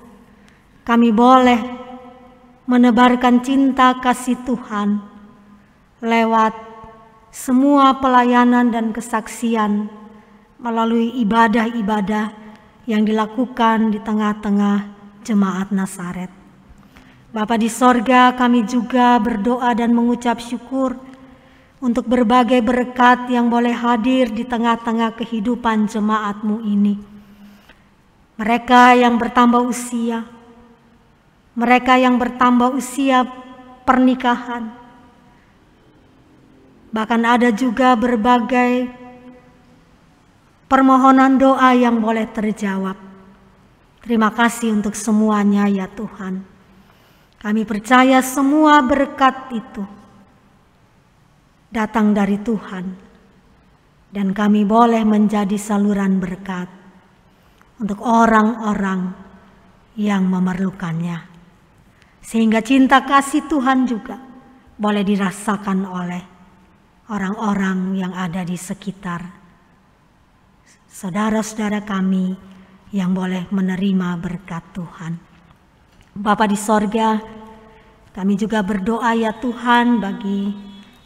kami boleh menebarkan cinta kasih Tuhan lewat semua pelayanan dan kesaksian melalui ibadah-ibadah yang dilakukan di tengah-tengah jemaat Nasaret. Bapa di sorga, kami juga berdoa dan mengucap syukur untuk berbagai berkat yang boleh hadir di tengah-tengah kehidupan jemaat-Mu ini. Mereka yang bertambah usia, mereka yang bertambah usia pernikahan, bahkan ada juga berbagai permohonan doa yang boleh terjawab. Terima kasih untuk semuanya ya Tuhan. Kami percaya semua berkat itu datang dari Tuhan, dan kami boleh menjadi saluran berkat untuk orang-orang yang memerlukannya. Sehingga cinta kasih Tuhan juga boleh dirasakan oleh orang-orang yang ada di sekitar saudara-saudara kami yang boleh menerima berkat Tuhan. Bapa di sorga, Kami juga berdoa ya Tuhan bagi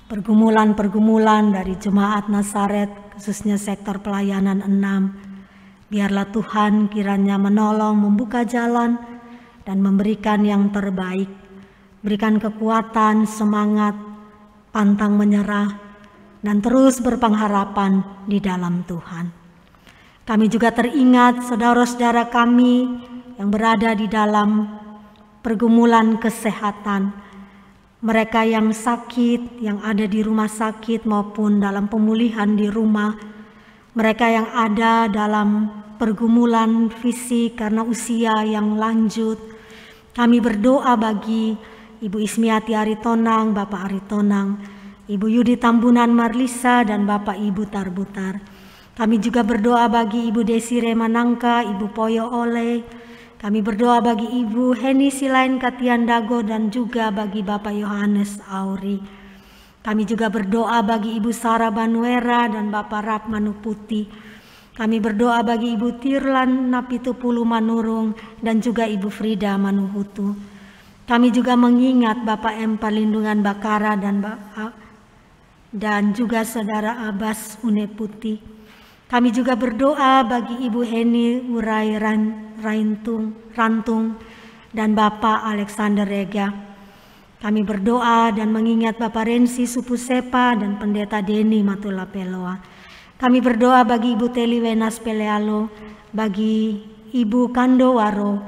pergumulan-pergumulan dari Jemaat Nazaret, khususnya sektor pelayanan 6. Biarlah Tuhan kiranya menolong, membuka jalan, dan memberikan yang terbaik. Berikan kekuatan, semangat, pantang menyerah, dan terus berpengharapan di dalam Tuhan. Kami juga teringat saudara-saudara kami yang berada di dalam pergumulan kesehatan. Mereka yang sakit, yang ada di rumah sakit maupun dalam pemulihan di rumah. Mereka yang ada dalam pergumulan fisik karena usia yang lanjut. Kami berdoa bagi Ibu Ismiati Aritonang, Bapak Aritonang, Ibu Yudi Tambunan Marlisa, dan Bapak Ibu Tarbutar. Kami juga berdoa bagi Ibu Desire Manangka, Ibu Poyo Ole. Kami berdoa bagi Ibu Heni Silain Katian Dago dan juga bagi Bapak Yohanes Auri. Kami juga berdoa bagi Ibu Sarah Banuera dan Bapak Rap Manuputi. Kami berdoa bagi Ibu Tirlan Napitupulu Manurung dan juga Ibu Frida Manuhutu. Kami juga mengingat Bapak M. Perlindungan Bakara dan juga Saudara Abbas Uneputi. Kami juga berdoa bagi Ibu Heni Urai Rantung dan Bapak Alexander Rega. Kami berdoa dan mengingat Bapak Rensi Supusepa dan Pendeta Deni Matula Peloa. Kami berdoa bagi Ibu Teli Wenas Pelealo, bagi Ibu Kando Waro.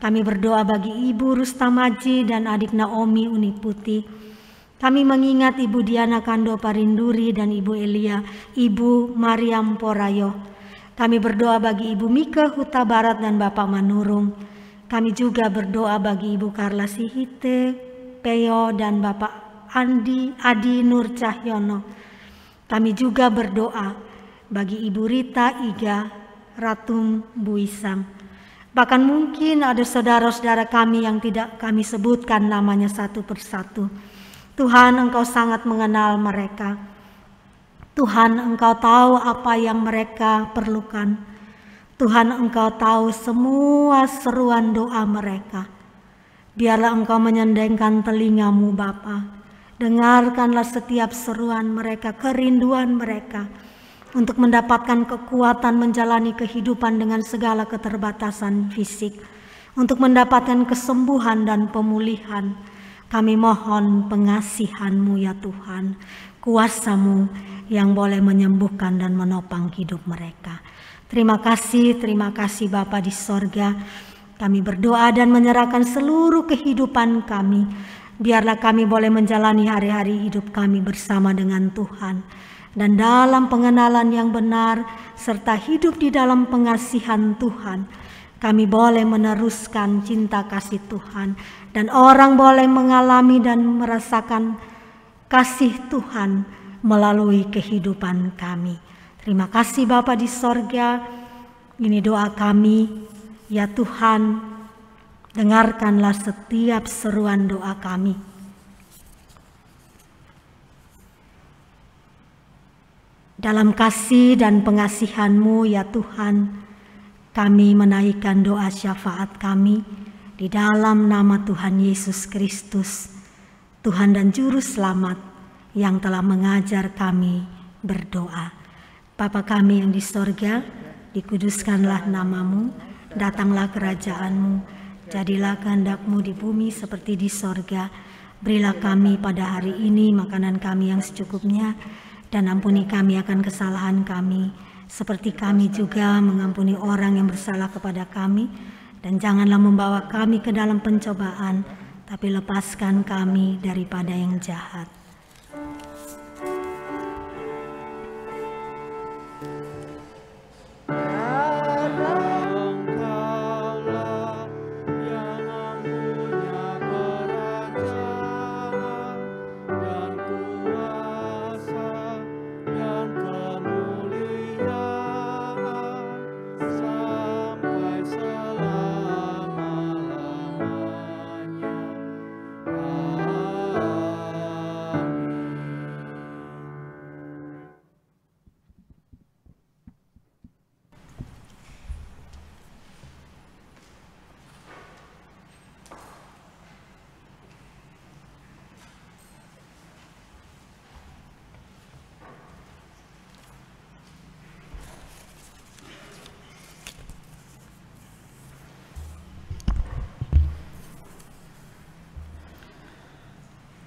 Kami berdoa bagi Ibu Rustamaji dan adik Naomi Uniputi. Kami mengingat Ibu Diana Kando Parinduri dan Ibu Elia, Ibu Mariam Porayo. Kami berdoa bagi Ibu Mika Huta Barat dan Bapak Manurung. Kami juga berdoa bagi Ibu Karla Sihite, Peo dan Bapak Adi Nur Cahyono. Kami juga berdoa bagi Ibu Rita Iga Ratum Buisam. Bahkan mungkin ada saudara-saudara kami yang tidak kami sebutkan namanya satu persatu. Tuhan, Engkau sangat mengenal mereka. Tuhan, Engkau tahu apa yang mereka perlukan. Tuhan, Engkau tahu semua seruan doa mereka. Biarlah Engkau menyendengkan telingamu Bapa. Dengarkanlah setiap seruan mereka, kerinduan mereka untuk mendapatkan kekuatan menjalani kehidupan dengan segala keterbatasan fisik, untuk mendapatkan kesembuhan dan pemulihan. Kami mohon pengasihan-Mu ya Tuhan, kuasa-Mu yang boleh menyembuhkan dan menopang hidup mereka. Terima kasih Bapa di sorga. Kami berdoa dan menyerahkan seluruh kehidupan kami. Biarlah kami boleh menjalani hari-hari hidup kami bersama dengan Tuhan. Dan dalam pengenalan yang benar, serta hidup di dalam pengasihan Tuhan, kami boleh meneruskan cinta kasih Tuhan. Dan orang boleh mengalami dan merasakan kasih Tuhan melalui kehidupan kami. Terima kasih Bapa di sorga. Ini doa kami, ya Tuhan. Dengarkanlah setiap seruan doa kami. Dalam kasih dan pengasihan-Mu ya Tuhan, kami menaikkan doa syafaat kami di dalam nama Tuhan Yesus Kristus, Tuhan dan Juru Selamat yang telah mengajar kami berdoa. Bapa kami yang di sorga, dikuduskanlah nama-Mu, datanglah kerajaan-Mu. Jadilah kehendak-Mu di bumi seperti di sorga. Berilah kami pada hari ini makanan kami yang secukupnya, dan ampuni kami akan kesalahan kami, seperti kami juga mengampuni orang yang bersalah kepada kami. Dan janganlah membawa kami ke dalam pencobaan, tapi lepaskan kami daripada yang jahat.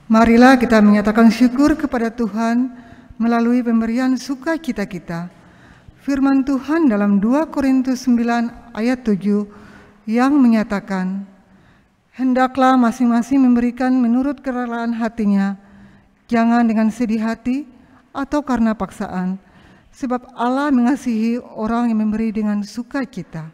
Marilah kita menyatakan syukur kepada Tuhan melalui pemberian sukacita kita. Firman Tuhan dalam 2 Korintus 9 ayat 7 yang menyatakan, hendaklah masing-masing memberikan menurut kerelaan hatinya, jangan dengan sedih hati atau karena paksaan, sebab Allah mengasihi orang yang memberi dengan sukacita.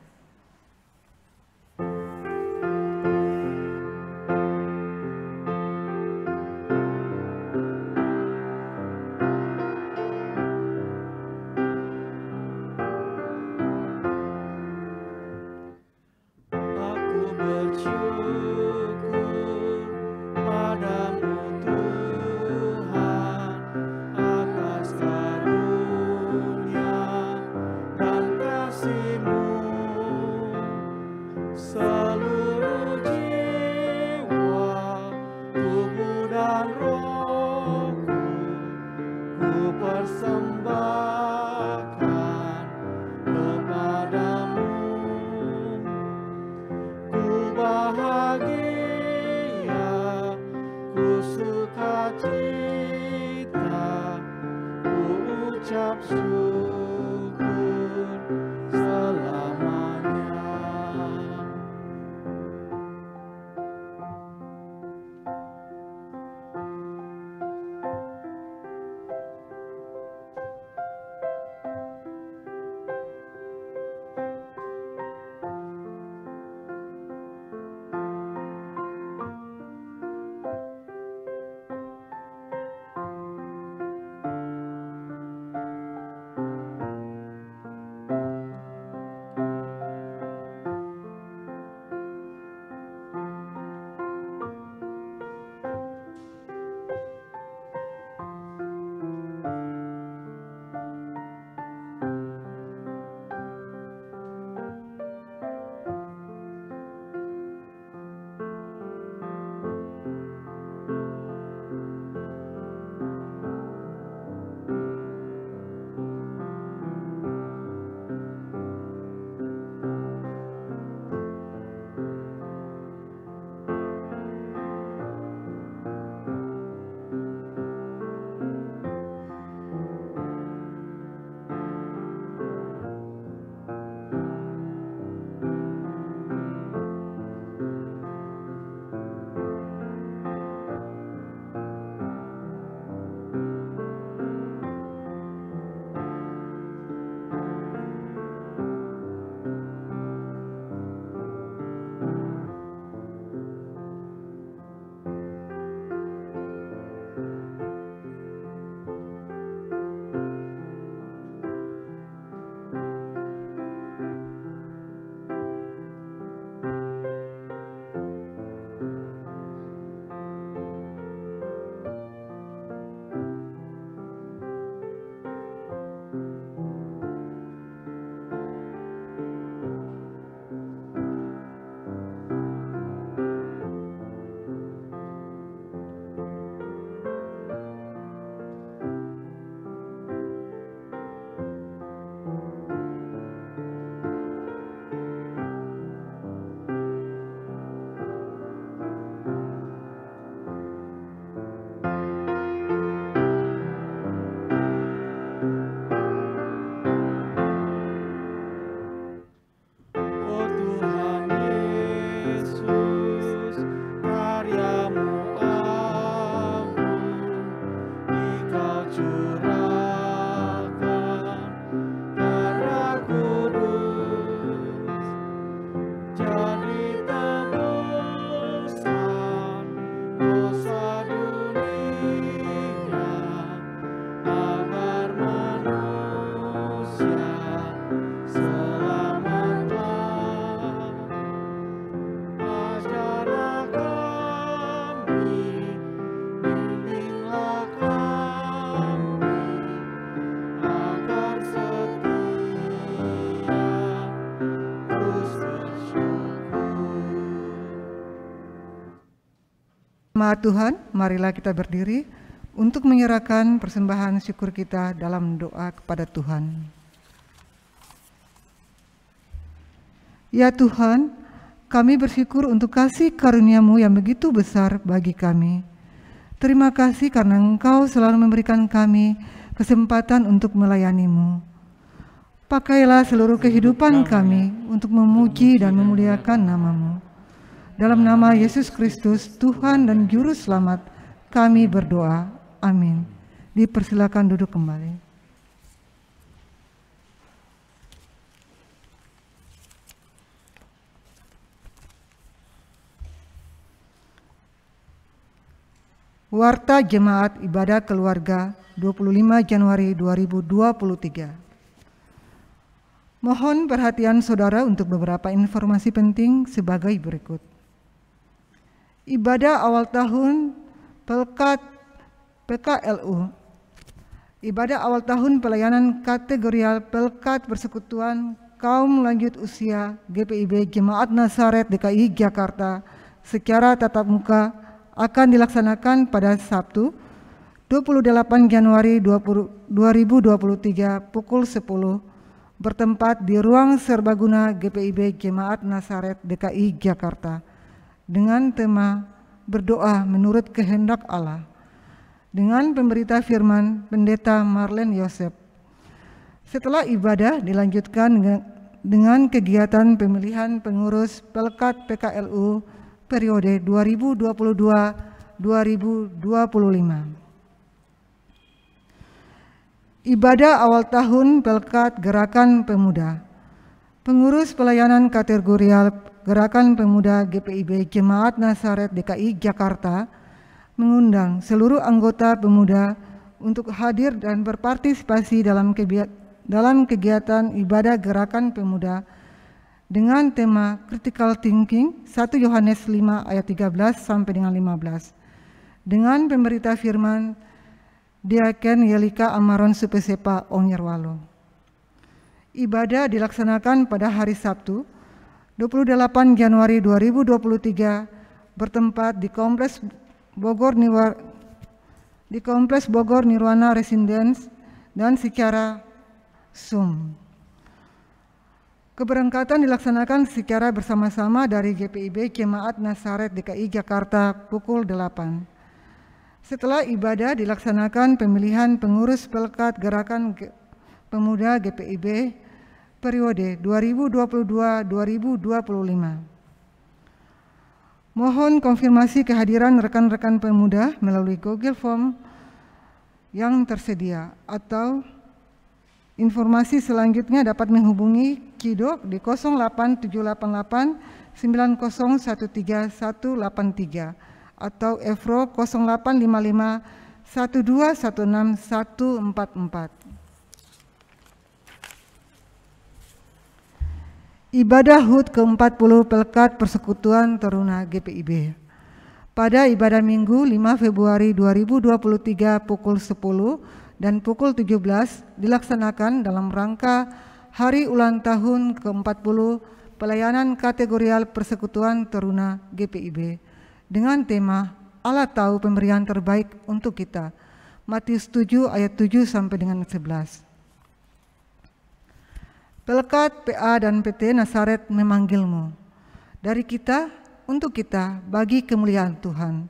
Jemaat Tuhan, marilah kita berdiri untuk menyerahkan persembahan syukur kita dalam doa kepada Tuhan. Ya Tuhan, kami bersyukur untuk kasih karunia-Mu yang begitu besar bagi kami. Terima kasih karena Engkau selalu memberikan kami kesempatan untuk melayani-Mu. Pakailah seluruh kehidupan kami untuk memuji dan memuliakan nama-Mu. Dalam nama Yesus Kristus, Tuhan dan Juru Selamat, kami berdoa. Amin. Dipersilakan duduk kembali. Warta Jemaat Ibadah Keluarga 25 Januari 2023. Mohon perhatian saudara untuk beberapa informasi penting sebagai berikut. Ibadah awal tahun Pelkat PKLU. Ibadah awal tahun pelayanan kategorial Pelkat Persekutuan Kaum Lanjut Usia GPIB Jemaat Nazaret DKI Jakarta secara tatap muka akan dilaksanakan pada Sabtu 28 Januari 2023 pukul 10 bertempat di Ruang Serbaguna GPIB Jemaat Nazaret DKI Jakarta dengan tema Berdoa Menurut Kehendak Allah dengan pemberita firman Pendeta Marlene Yosef. Setelah ibadah dilanjutkan dengan kegiatan pemilihan pengurus Pelkat PKLU periode 2022-2025. Ibadah awal tahun Pelkat Gerakan Pemuda. Pengurus pelayanan kategorial Gerakan Pemuda GPIB Jemaat Nazaret DKI Jakarta mengundang seluruh anggota pemuda untuk hadir dan berpartisipasi dalam kegiatan ibadah Gerakan Pemuda dengan tema Critical Thinking 1 Yohanes 5 ayat 13 sampai dengan 15 dengan pemberita firman Diaken Yelika Amaron Supesepa Onyerwalo. Ibadah dilaksanakan pada hari Sabtu 28 Januari 2023 bertempat di Kompleks Bogor Nirwana Residence dan secara Zoom. Keberangkatan dilaksanakan secara bersama-sama dari GPIB Jemaat Nazaret DKI Jakarta pukul 8. Setelah ibadah dilaksanakan pemilihan pengurus Pelkat Gerakan Pemuda GPIB periode 2022-2025. Mohon konfirmasi kehadiran rekan-rekan pemuda melalui Google Form yang tersedia atau informasi selanjutnya dapat menghubungi Kidok di 08788 9013 183 atau Efro 0855 1216 144. Ibadah HUT ke-40 Pelkat Persekutuan Taruna GPIB. Pada ibadah Minggu 5 Februari 2023 pukul 10 dan pukul 17 dilaksanakan dalam rangka Hari Ulang Tahun ke-40 Pelayanan Kategorial Persekutuan Taruna GPIB dengan tema Allah tahu pemberian terbaik untuk kita. Matius 7 ayat 7 sampai dengan 11. Pelkat PA dan PT Nazaret memanggilmu dari kita untuk kita bagi kemuliaan Tuhan.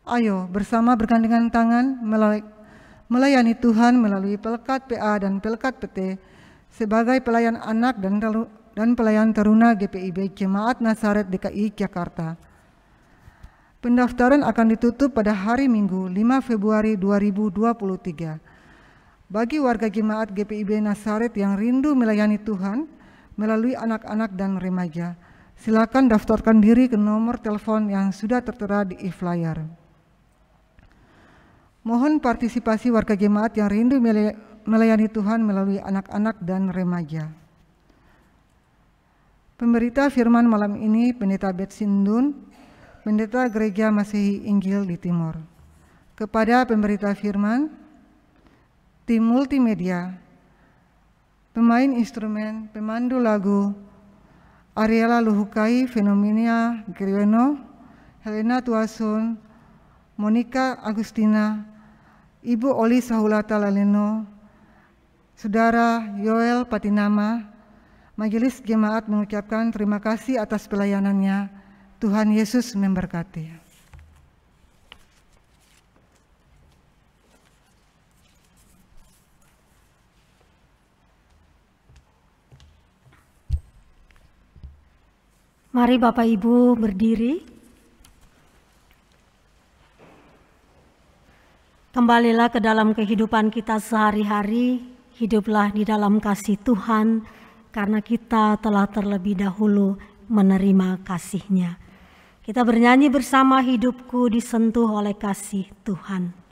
Ayo bersama bergandengan tangan melayani Tuhan melalui Pelkat PA dan Pelkat PT sebagai pelayan anak dan pelayan taruna GPIB Jemaat Nazaret DKI Jakarta. Pendaftaran akan ditutup pada hari Minggu 5 Februari 2023. Bagi warga jemaat GPIB Nazaret yang rindu melayani Tuhan melalui anak-anak dan remaja, silakan daftarkan diri ke nomor telepon yang sudah tertera di e-flyer. Mohon partisipasi warga jemaat yang rindu melayani Tuhan melalui anak-anak dan remaja. Pemberita firman malam ini Pendeta Betsindun, Pendeta Gereja Masehi Injil di Timor. Kepada pemberita firman, tim multimedia, pemain instrumen, pemandu lagu, Ariela Luhukai, Fenomena Griweno, Helena Tuasun, Monica Agustina, Ibu Oli Sahulata Laleno, Saudara Yoel Patinama, Majelis Jemaat mengucapkan terima kasih atas pelayanannya. Tuhan Yesus memberkati. Mari Bapak Ibu berdiri. Kembalilah ke dalam kehidupan kita sehari-hari, hiduplah di dalam kasih Tuhan, karena kita telah terlebih dahulu menerima kasih-Nya. Kita bernyanyi bersama, hidupku disentuh oleh kasih Tuhan.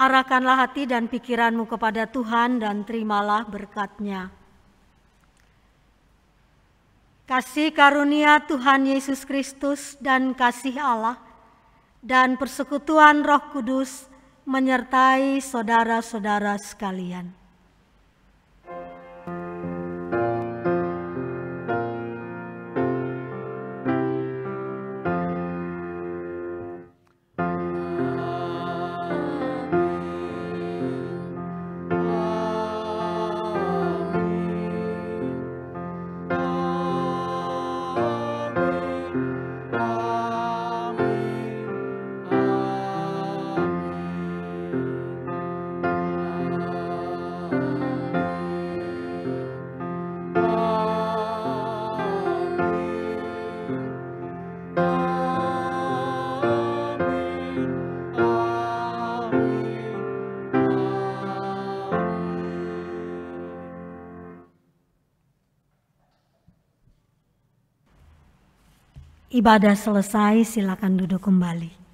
Arahkanlah hati dan pikiranmu kepada Tuhan dan terimalah berkat-Nya. Kasih karunia Tuhan Yesus Kristus dan kasih Allah dan persekutuan Roh Kudus menyertai saudara-saudara sekalian. Ibadah selesai, silakan duduk kembali.